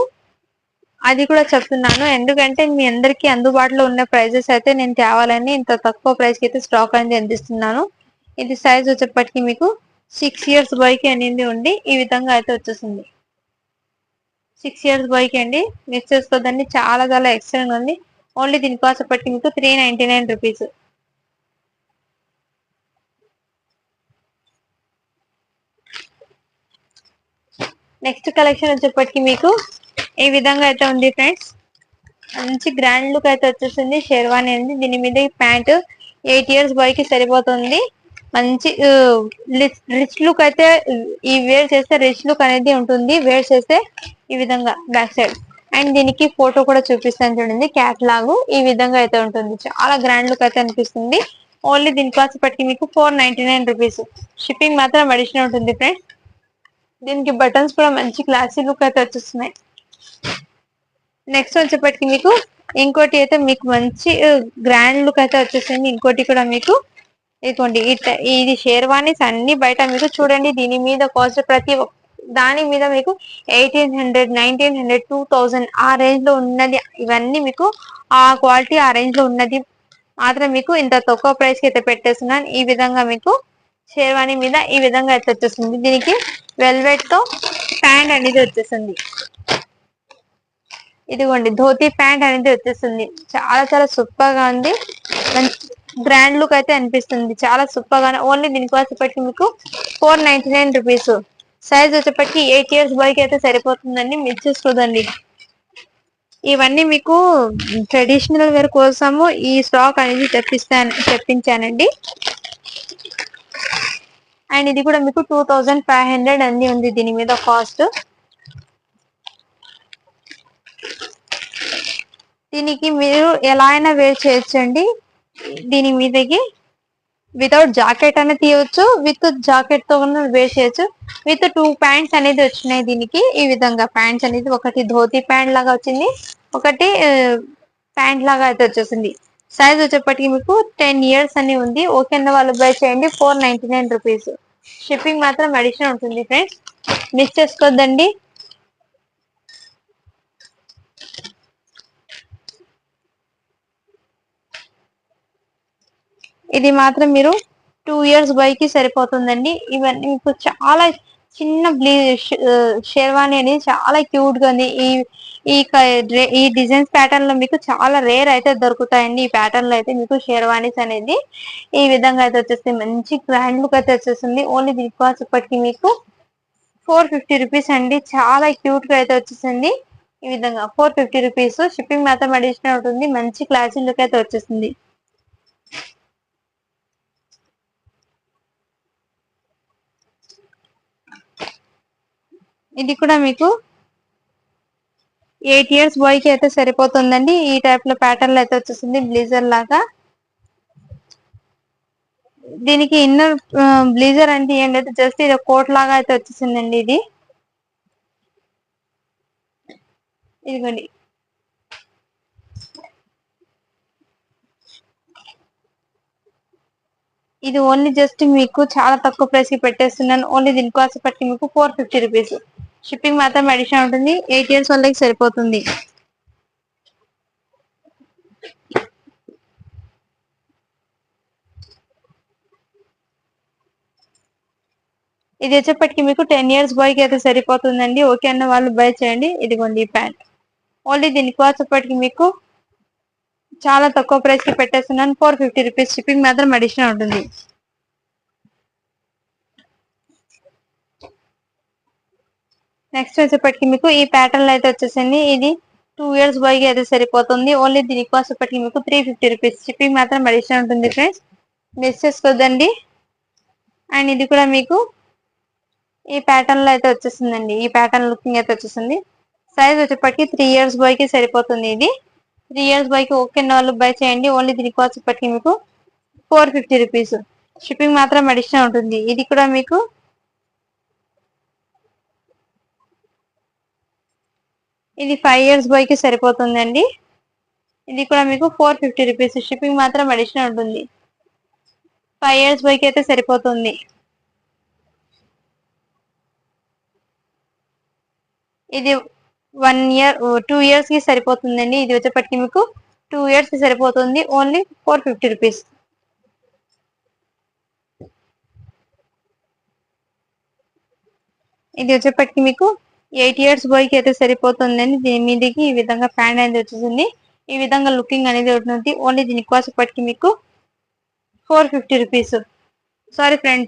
అది కూడా చెప్తున్నాను. ఎందుకంటే మీ అందరికి అందుబాటులో ఉన్న ప్రైజెస్ అయితే నేను తేవాలని ఇంత తక్కువ ప్రైస్ కి అయితే స్టాక్ అనేది అందిస్తున్నాను. ఇది సైజ్ వచ్చేప్పటికి మీకు 6 ఇయర్స్ బాయ్ కి అనేది ఉండి ఈ విధంగా అయితే వచ్చేసింది. 6 ఇయర్స్ బాయ్ కి అండి, మిస్ చేసుకోదండి. చాలా చాలా ఎక్సలెంట్ ఉంది. ఓన్లీ దీని కాస్ట్ అప్పటికి మీకు 399 రూపీస్. నెక్స్ట్ కలెక్షన్ వచ్చేప్పటికి మీకు ఈ విధంగా అయితే ఉంది ఫ్రెండ్స్. మంచి గ్రాండ్ లుక్ అయితే వచ్చేసింది షేర్వాణి అనేది. దీని మీద ప్యాంట్ 8 ఇయర్స్ బాయ్ కి సరిపోతుంది. మంచి రిచ్ లుక్ అయితే, ఈ వేర్ చేస్తే రిచ్ లుక్ అనేది ఉంటుంది వేర్ చేస్తే ఈ విధంగా బ్యాక్ సైడ్. అండ్ దీనికి ఫోటో కూడా చూపిస్తాను చూడండి, క్యాట్ లాగు ఈ విధంగా అయితే ఉంటుంది. చాలా గ్రాండ్ లుక్ అయితే అనిపిస్తుంది. ఓన్లీ దీని కాస్ట్ పట్టి మీకు 499 రూపీస్. షిప్పింగ్ మాత్రం అడిషనల్ ఉంటుంది ఫ్రెండ్స్. దీనికి బటన్స్ కూడా మంచి క్లాసీ లుక్ అయితే వచ్చేస్తున్నాయి. నెక్స్ట్ వచ్చేప్పటికి మీకు ఇంకోటి అయితే మీకు మంచి గ్రాండ్ లుక్ అయితే వచ్చేసింది. ఇంకోటి కూడా మీకు ఇదిగోండి, ఇది షేర్వాణీస్ అన్ని బయట మీకు చూడండి. దీని మీద కాస్ట్ ప్రతి దాని మీద మీకు 1800, 1900, 2000 ఆ రేంజ్ లో ఉన్నది. ఇవన్నీ మీకు ఆ క్వాలిటీ ఆ రేంజ్ లో ఉన్నది మాత్రం మీకు ఇంత తక్కువ ప్రైస్ కి అయితే పెట్టేస్తున్నాను. ఈ విధంగా మీకు షేర్వాణి మీద ఈ విధంగా అయితే వచ్చేస్తుంది. దీనికి వెల్వెట్ తో ప్యాంట్ అనేది వచ్చేసింది. ఇదిగోండి ధోతి ప్యాంట్ అనేది వచ్చేస్తుంది. చాలా చాలా సూపర్ గా ఉంది. గ్రాండ్ లుక్ అయితే అనిపిస్తుంది. చాలా సూపర్ గా. ఓన్లీ దీనికి వచ్చేప్పటికి మీకు 499 రూపీస్. సైజ్ వచ్చేప్పటికి 8 ఇయర్స్ బాయ్ కి అయితే సరిపోతుందండి. మిస్ చేసుకోదండి. ఇవన్నీ మీకు ట్రెడిషనల్ వేర్ కోసము ఈ స్టాక్ అనేది తెప్పించానండి. అండ్ ఇది కూడా మీకు 2500 అన్ని ఉంది దీని మీద కాస్ట్. దీనికి మీరు ఎలా అయినా వేర్ చేయొచ్చండి. దీని మీదకి వితౌట్ జాకెట్ అనేది తీయవచ్చు, విత్ జాకెట్ తో వేర్ చేయొచ్చు. విత్ 2 ప్యాంట్స్ అనేది వచ్చినాయి దీనికి. ఈ విధంగా ప్యాంట్స్ అనేది ఒకటి ధోతి ప్యాంట్ లాగా వచ్చింది, ఒకటి ప్యాంట్ లాగా అయితే వచ్చేసింది. సైజ్ వచ్చేప్పటికి మీకు 10 ఇయర్స్ అని ఉంది. ఓకే అన్న వాళ్ళు బై చేయండి. 499 రూపీస్. షిప్పింగ్ మాత్రం అడిషనల్ ఉంటుంది ఫ్రెండ్స్, మిస్ చేసుకోవద్దండి. ఇది మాత్రం మీరు 2 ఇయర్స్ బాయ్ కి సరిపోతుందండి. ఇవన్నీ మీకు చాలా చిన్న షేర్వాణి అనేది చాలా క్యూట్ గా ఉంది. ఈ ఈ డిజైన్స్ ప్యాటర్న్ లో మీకు చాలా రేర్ అయితే దొరుకుతాయండి. ఈ ప్యాటర్న్ లో అయితే మీకు షేర్వాణీస్ అనేది ఈ విధంగా అయితే వచ్చేస్తుంది. మంచి గ్రాండ్ లుక్ అయితే వచ్చేస్తుంది. ఓన్లీ దీని కాస్ట్ ఇప్పటికి మీకు 450 రూపీస్ అండి. చాలా క్యూట్ గా అయితే వచ్చేసింది. ఈ విధంగా 450 రూపీస్. షిప్పింగ్ మాత్రం అడిషనల్ ఉంటుంది. మంచి క్లాసీ లుక్ అయితే వచ్చేసింది. ఇది కూడా మీకు 8 ఇయర్స్ బాయ్ కి అయితే సరిపోతుందండి. ఈ టైప్ లో ప్యాటర్న్ లో అయితే వచ్చేసింది బ్లేజర్ లాగా. దీనికి ఇన్నర్ బ్లేజర్ అంటే ఏంటంటే జస్ట్ ఇది కోట్ లాగా అయితే వచ్చేసిందండి. ఇదిగోండి, ఇది ఓన్లీ జస్ట్ మీకు చాలా తక్కువ ప్రైస్ కి పెట్టేస్తున్నాను. ఓన్లీ దీని కాస్ట్ పట్టి మీకు 450 రూపీస్. షిప్పింగ్ మాత్రం అడిషనల్ ఉంటుంది. 8 ఇయర్స్ వాళ్ళకి సరిపోతుంది. ఇది వచ్చేప్పటికి మీకు 10 ఇయర్స్ బాయ్ కి అయితే సరిపోతుందండి. ఓకే అన్న వాళ్ళు బై చేయండి. ఇదిగోండి ఈ ప్యాంట్. ఓన్లీ దీనికి వచ్చేప్పటికి మీకు చాలా తక్కువ ప్రైస్ కి పెట్టేస్తున్నాను. 450 రూపీస్. షిప్పింగ్ మాత్రం అడిషనల్ ఉంటుంది. నెక్స్ట్ వచ్చేప్పటికి మీకు ఈ ప్యాటర్న్ లో అయితే వచ్చేసింది. ఇది 2 ఇయర్స్ బాయ్ కి అయితే సరిపోతుంది. ఓన్లీ దీని కాస్ట్ ఇప్పటికి మీకు 350 రూపీస్. షిప్పింగ్ మాత్రం అడిషనల్ ఉంటుంది ఫ్రెండ్స్, మిస్ చేసుకోవద్దండి. అండ్ ఇది కూడా మీకు ఈ ప్యాటర్న్ లో అయితే వచ్చేసిందండి. ఈ ప్యాటర్న్ లుకింగ్ అయితే వచ్చేసింది. సైజ్ వచ్చేప్పటికి 3 ఇయర్స్ బాయ్ కి సరిపోతుంది. ఇది 3 ఇయర్స్ బాయ్ కి ఓకే వాళ్ళు బై చేయండి. ఓన్లీ దీని కాస్ట్ ఇప్పటికి మీకు 450 రూపీస్. షిప్పింగ్ మాత్రం అడిషనల్ ఉంటుంది. ఇది కూడా మీకు ఇది 5 ఇయర్స్ బాయ్ కి సరిపోతుందండి. ఇది కూడా మీకు 450 రూపీస్. షిప్పింగ్ మాత్రం అడిషనల్ ఉంటుంది. 5 ఇయర్స్ బాయ్ కి అయితే సరిపోతుంది. ఇది 1 ఇయర్ 2 ఇయర్స్ కి సరిపోతుందండి. ఇది వచ్చేప్పటికి మీకు 2 ఇయర్స్ కి సరిపోతుంది. Only 450 rupees. ఇది వచ్చేప్పటికి మీకు 8 ఇయర్స్ బాయ్ కి అయితే సరిపోతుందండి. దీని మీదకి ఈ విధంగా ప్యాంట్ అనేది వచ్చేసింది. ఈ విధంగా లుకింగ్ అనేది ఉంటుంది. ఓన్లీ దీని కాస్ట్ ఇప్పటికి మీకు 450 rupees. Sorry friend,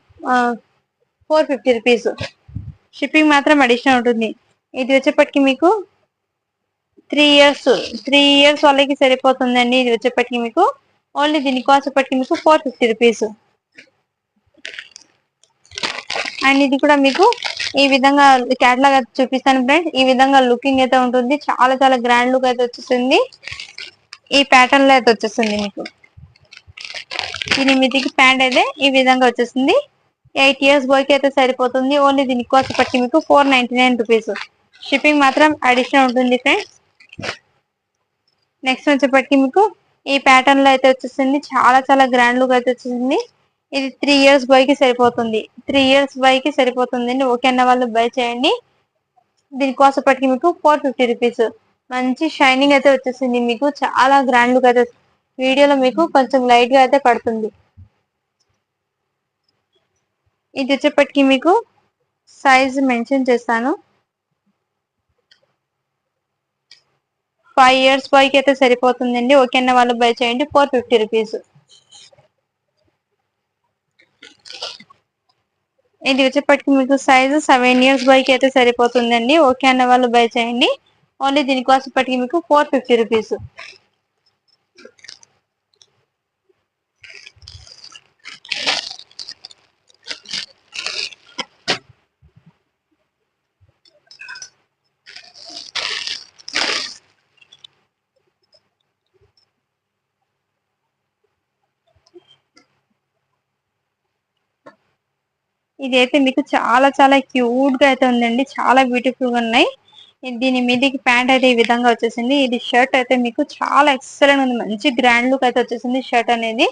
450 rupees. Shipping మాత్రం అడిషనల్ ఉంటుంది. ఇది వచ్చేప్పటికి మీకు 3 ఇయర్స్ 3 ఇయర్స్ వాళ్ళకి సరిపోతుందండి. ఇది వచ్చేప్పటికి మీకు ఓన్లీ దీని కాస్ట్ వచ్చేప్పటికి మీకు 450 రూపీస్. అండ్ ఇది కూడా మీకు ఈ విధంగా క్యాటలాగ్ అయితే చూపిస్తాను ఫ్రెండ్స్. ఈ విధంగా లుకింగ్ అయితే ఉంటుంది. చాలా చాలా గ్రాండ్ లుక్ అయితే వచ్చేస్తుంది. ఈ ప్యాటర్న్ లో అయితే వచ్చేస్తుంది మీకు. దీని మీదకి ప్యాంట్ అయితే ఈ విధంగా వచ్చేస్తుంది. 8 ఇయర్స్ బాయ్ కి అయితే సరిపోతుంది. ఓన్లీ దీని కాస్ట్ వచ్చేప్పటికి మీకు 499 రూపీస్. షిప్పింగ్ మాత్రం అడిషనల్ ఉంటుంది ఫ్రెండ్స్. నెక్స్ట్ వచ్చేప్పటికి మీకు ఈ ప్యాటర్న్ లో అయితే వచ్చేసింది. చాలా చాలా గ్రాండ్ లుక్ అయితే వచ్చేసింది. ఇది 3 ఇయర్స్ బాయ్ కి సరిపోతుంది. 3 ఇయర్స్ బాయ్ కి సరిపోతుందండి. ఓకే అన్న వాళ్ళు బై చేయండి. దీని కాస్ట్ వచ్చేప్పటికి మీకు 450 రూపీస్. మంచి షైనింగ్ అయితే వచ్చేసింది మీకు. చాలా గ్రాండ్ లుక్ అయితే వీడియోలో మీకు కొంచెం లైట్ గా అయితే పడుతుంది. ఇది వచ్చేప్పటికి మీకు సైజ్ మెన్షన్ చేస్తాను. 5 ఇయర్స్ బాయ్ కి అయితే సరిపోతుందండి. ఓకే అన్న వాళ్ళు బై చేయండి. 450 రూపీస్. ఇది వచ్చేప్పటికి మీకు సైజ్ 7 ఇయర్స్ బాయ్ కి అయితే సరిపోతుందండి. ఓకే అన్న వాళ్ళు బై చేయండి. ఓన్లీ దీని కాస్ట్ వచ్చేప్పటికి మీకు 450 రూపీస్. ఇదైతే మీకు చాలా చాలా క్యూట్ గా అయితే ఉందండి. చాలా బ్యూటిఫుల్ గా ఉన్నాయి. దీని మీదకి ప్యాంట్ అయితే ఈ విధంగా వచ్చేసింది. ఇది షర్ట్ అయితే మీకు చాలా ఎక్సలెంట్ ఉంది. మంచి గ్రాండ్ లుక్ అయితే వచ్చేసింది షర్ట్ అనేది.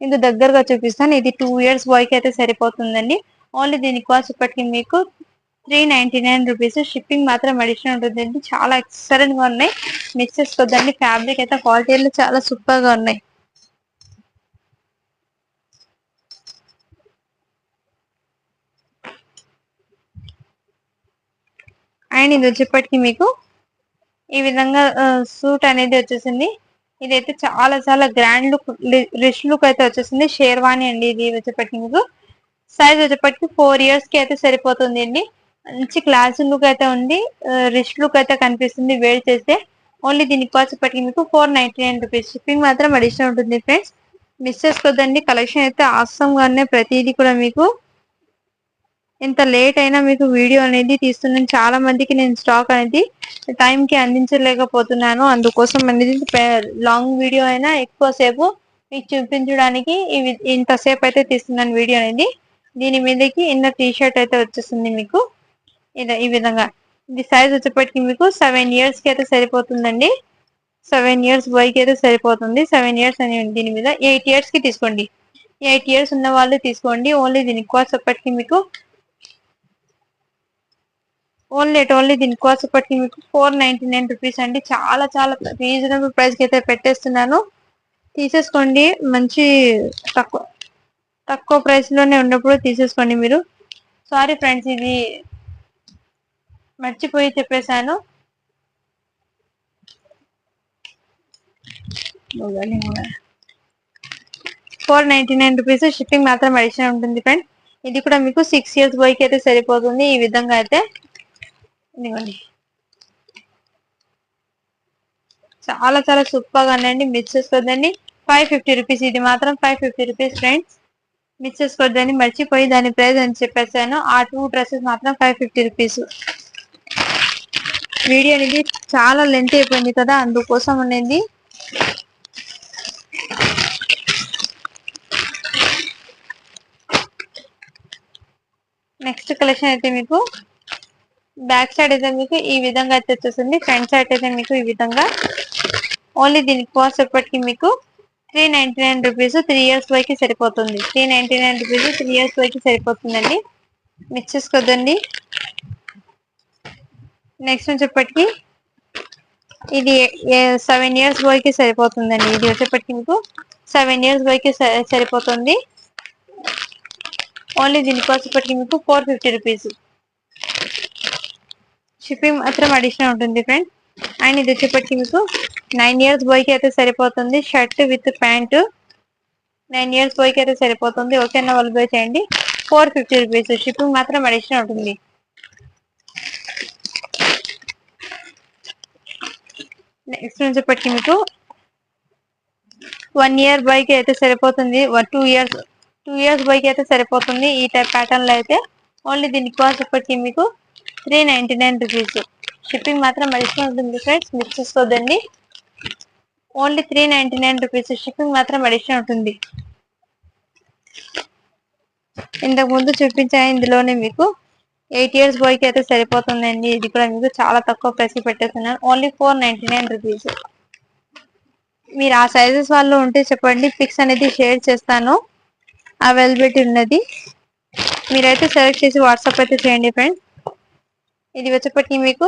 ఇది దగ్గరగా చూపిస్తాను. ఇది 2 ఇయర్స్ బాయ్ కి అయితే సరిపోతుందండి. ఓన్లీ దీని కాస్ట్ ఇప్పటికి మీకు 399 రూపీస్. షిప్పింగ్ మాత్రం అడిషనల్ ఉంటుందండి. చాలా ఎక్సలెంట్ గా ఉన్నాయి. మిక్స్ చేసుకోవద్దండి. ఫ్యాబ్రిక్ అయితే క్వాలిటీలు చాలా సూపర్ గా ఉన్నాయి. అండ్ ఇది వచ్చేప్పటికి మీకు ఈ విధంగా సూట్ అనేది వచ్చేసింది. ఇదైతే చాలా చాలా గ్రాండ్ లుక్ రిచ్ లుక్ అయితే వచ్చేసింది. షేర్వాణి అండి ఇది వచ్చేప్పటికి మీకు. సైజ్ వచ్చేప్పటికి 4 ఇయర్స్ కి అయితే సరిపోతుంది అండి. మంచి క్లాస్ లుక్ అయితే ఉంది. రిచ్ లుక్ అయితే కనిపిస్తుంది వేర్ చేస్తే. ఓన్లీ దీనికి కాస్ట్ వచ్చేప్పటికి మీకు 499 రూపీస్. షిప్పింగ్ మాత్రం అడిషనల్ ఉంటుంది ఫ్రెండ్స్. మిస్ చేసుకోవద్దండి. కలెక్షన్ అయితే ఆసమ్ గా ఉన్నాయి. ప్రతిదీ కూడా మీకు ఇంత లేట్ అయినా మీకు వీడియో అనేది తీస్తున్నాను. చాలా మందికి నేను స్టాక్ అనేది టైం కి అందించలేకపోతున్నాను. అందుకోసం అనేది లాంగ్ వీడియో అయినా ఎక్కువ సేపు మీకు చూపించడానికి ఇంతసేపు అయితే తీస్తున్నాను వీడియో అనేది. దీని మీదకి ఇన్నర్ టీ షర్ట్ అయితే వచ్చేస్తుంది మీకు. ఈ విధంగా ఇది సైజ్ వచ్చేప్పటికి మీకు 7 ఇయర్స్ కి అయితే సరిపోతుందండి. 7 ఇయర్స్ బాయ్ కి అయితే సరిపోతుంది. 7 ఇయర్స్ అని దీని మీద 8 ఇయర్స్ కి తీసుకోండి. 8 ఇయర్స్ ఉన్న వాళ్ళు తీసుకోండి. ఓన్లీ దీనికి కాస్ట్ వచ్చేప్పటికి మీకు ఓన్లీ దీని కాస్ట్ వచ్చేప్పటికి మీకు 499 రూపీస్ అండి. చాలా చాలా రీజనబుల్ ప్రైస్ కి అయితే పెట్టేస్తున్నాను. తీసేసుకోండి. మంచి తక్కువ తక్కువ ప్రైస్ లోనే ఉన్నప్పుడు తీసేసుకోండి మీరు. సారీ ఫ్రెండ్స్, ఇది మర్చిపోయి చెప్పేశాను. 499 రూపీస్. షిప్పింగ్ మాత్రం అడిషనల్ ఉంటుంది ఫ్రెండ్. ఇది కూడా మీకు 6 ఇయర్స్ బాయ్ కి అయితే సరిపోతుంది. ఈ విధంగా అయితే ఇదిగోండి. చాలా చాలా సూపర్ గా ఉన్నాయండి. మిస్ చేసుకోవద్దండి. 550 రూపీస్. ఇది మాత్రం 550 రూపీస్ ఫ్రెండ్స్. మిస్ చేసుకోవద్దని మర్చిపోయి దాని ప్రైస్ అని చెప్పేసాను. ఆ 2 డ్రెస్సెస్ మాత్రం 550 రూపీస్. వీడియో అనేది చాలా లెంత్ అయిపోయింది కదా, అందుకోసం అనేది. నెక్స్ట్ కలెక్షన్ అయితే మీకు బ్యాక్ సైడ్ అయితే మీకు ఈ విధంగా అయితే వచ్చేసింది. ఫ్రంట్ సైడ్ అయితే మీకు ఈ విధంగా. ఓన్లీ దీనికి కాస్ట్ ఎప్పటికి మీకు 399 రూపీస్. 3 ఇయర్స్ వరకు సరిపోతుంది. 399 రూపీస్ 3 ఇయర్స్ వరకు సరిపోతుందండి. మిక్స్ చేసుకోద్దండి. నెక్స్ట్ వచ్చేప్పటికి ఇది 7 ఇయర్స్ వరకు సరిపోతుందండి. ఇది వచ్చేప్పటికి మీకు 7 ఇయర్స్ వరకు సరిపోతుంది. ఓన్లీ దీనికి వచ్చేప్పటికి మీకు 450 రూపీస్. షిప్పింగ్ మాత్రం అడిషనల్ ఉంటుంది ఫ్రెండ్. అండ్ ఇది వచ్చేప్పటికి మీకు 9 ఇయర్స్ బాయ్ కి అయితే సరిపోతుంది. Shirt with pant 9 years boy కి అయితే సరిపోతుంది. ఓకేనా వాళ్ళు బై చేయండి. 450 రూపీస్. షిప్పింగ్ మాత్రం అడిషనల్ ఉంటుంది. నెక్స్ట్ వచ్చేప్పటికి మీకు 1 ఇయర్ బైక్ అయితే సరిపోతుంది. 2 ఇయర్స్ బైక్ అయితే సరిపోతుంది. ఈ టైప్ ప్యాటర్న్ లో అయితే ఓన్లీ దీని కాస్ట్ ఇప్పటికి మీకు 399 రూపీస్. షిప్పింగ్ మాత్రం అడిషనల్ ఉంటుంది ఫ్రెండ్స్, మిస్ చేసుకోవద్దండి. ఓన్లీ 399 రూపీస్, షిప్పింగ్ మాత్రం అడిషనల్ ఉంటుంది. ఇంతకు ముందు చూపించాను ఇందులోనే మీకు 8 ఇయర్స్ బాయ్కి అయితే సరిపోతుందండి. ఇది కూడా మీకు చాలా తక్కువ ప్రైస్ పెట్టేస్తున్నాను, ఓన్లీ 499 రూపీస్. మీరు ఆ సైజెస్ వాళ్ళు ఉంటే చెప్పండి, పిక్స్ అనేది షేర్ చేస్తాను. అవైలబిలిటీ ఉన్నది, మీరైతే సెలెక్ట్ చేసి వాట్సాప్ అయితే చేయండి ఫ్రెండ్స్. ఇది వచ్చేప్పటికి మీకు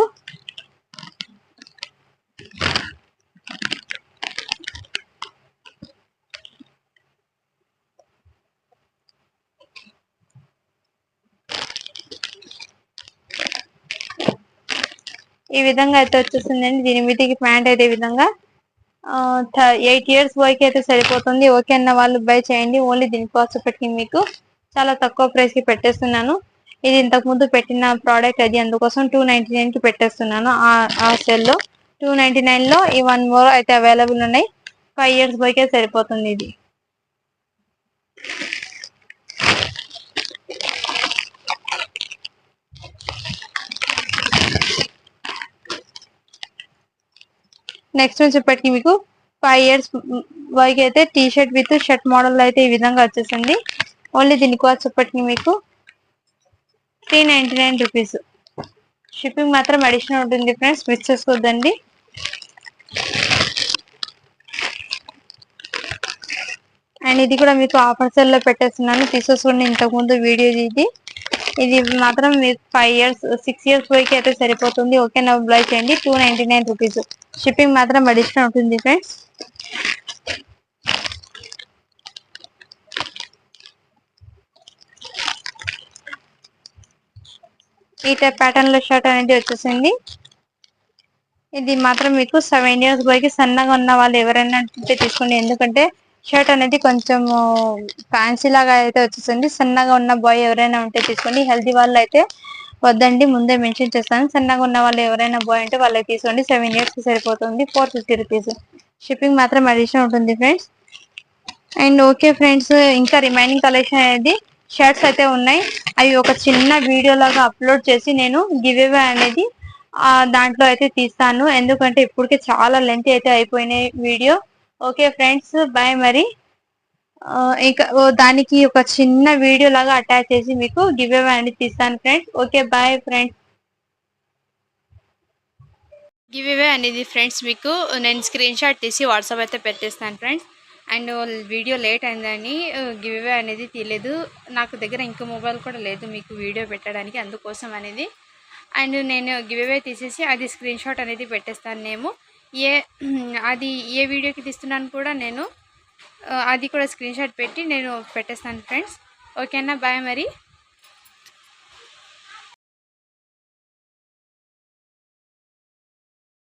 ఈ విధంగా అయితే వచ్చేస్తుందండి. దీని మీదకి ప్యాంట్ అయితే ఈ విధంగా 8 ఇయర్స్ బాయ్కి అయితే సరిపోతుంది. ఓకే అన్న వాళ్ళు బై చేయండి. ఓన్లీ దీని కాస్ట్ పెట్టి మీకు చాలా తక్కువ ప్రైస్ కి పెట్టేస్తున్నాను. ఇది ఇంతకు ముందు పెట్టిన ప్రోడక్ట్ అది, అందుకోసం 299 కి పెట్టేస్తున్నాను. ఆ సెల్ లో 299 లో ఈ 1 మోర్ అయితే అవైలబుల్ ఉన్నాయి. 5 ఇయర్స్ బాయ్కే సరిపోతుంది ఇది. నెక్స్ట్ వచ్చేప్పటికి మీకు 5 ఇయర్స్ బాయ్కి అయితే T shirt with shirt model అయితే ఈ విధంగా వచ్చేసింది. ఓన్లీ దీని కాస్ట్ చెప్పటికి మీకు 399 రూపీస్. షిప్పింగ్ మాత్రం అడిషనల్ ఉంటుంది ఫ్రెండ్స్, మిస్ చేసుకోవద్దండి. అండ్ ఇది కూడా మీకు ఆఫర్ సెల్ లో పెట్టేస్తున్నాను, తీసేసుకోండి. ఇంతకు ముందు వీడియో ఇది మాత్రం మీకు 6 ఇయర్స్ బాయ్కి అయితే సరిపోతుంది. ఓకే నా అప్లై చేయండి. 299 రూపీస్, షిప్పింగ్ మాత్రం అడిషనల్ ఉంటుంది ఫ్రెండ్స్. ఈ టైప్ ప్యాటర్న్ లో షర్ట్ అనేది వచ్చేసింది. ఇది మాత్రం మీకు 7 ఇయర్స్ బాయ్కి సన్నగా ఉన్న వాళ్ళు ఎవరైనా ఉంటే తీసుకోండి, ఎందుకంటే షర్ట్ అనేది కొంచెం ఫ్యాన్సీ లాగా అయితే వచ్చేసింది. సన్నగా ఉన్న బాయ్ ఎవరైనా ఉంటే తీసుకోండి, హెల్తీ వాళ్ళు అయితే వద్దండి, ముందే మెన్షన్ చేస్తాను. సన్నగా ఉన్న వాళ్ళు ఎవరైనా బాయ్ ఉంటే వాళ్ళకి తీసుకోండి. 7 ఇయర్స్ కి సరిపోతుంది. 450 రూపీస్, షిప్పింగ్ మాత్రం అడిషనల్ ఉంటుంది ఫ్రెండ్స్. అండ్ ఓకే ఫ్రెండ్స్, ఇంకా రిమైనింగ్ కలెక్షన్ అనేది షర్ట్స్ అయితే ఉన్నాయి. అవి ఒక చిన్న వీడియో లాగా అప్లోడ్ చేసి నేను గివ్ అవే అనేది దాంట్లో అయితే తీస్తాను, ఎందుకంటే ఇప్పటికే చాలా లెంత్ అయితే అయిపోయినాయి వీడియో. Okay friends, bye. మరి ఇంకా దానికి ఒక చిన్న వీడియో లాగా అటాచ్ చేసి మీకు గివ్ అవే అనేది తీస్తాను friends. Okay bye friends. Giveaway అనేది ఫ్రెండ్స్ మీకు నేను స్క్రీన్ షాట్ తీసి వాట్సాప్ అయితే పెట్టేస్తాను ఫ్రెండ్స్. అండ్ వీడియో లేట్ అయిందని గివ్ అవే అనేది తీయలేదు, నాకు దగ్గర ఇంకో మొబైల్ కూడా లేదు మీకు వీడియో పెట్టడానికి, అందుకోసం అనేది. అండ్ నేను గివ్ అవే తీసేసి అది స్క్రీన్ షాట్ అనేది పెట్టేస్తాను. నేను అది ఏ వీడియోకి తీస్తున్నాను కూడా నేను అది కూడా స్క్రీన్ షాట్ పెట్టి నేను పెట్టేస్తాను ఫ్రెండ్స్. ఓకేనా, బాయ్ మరి.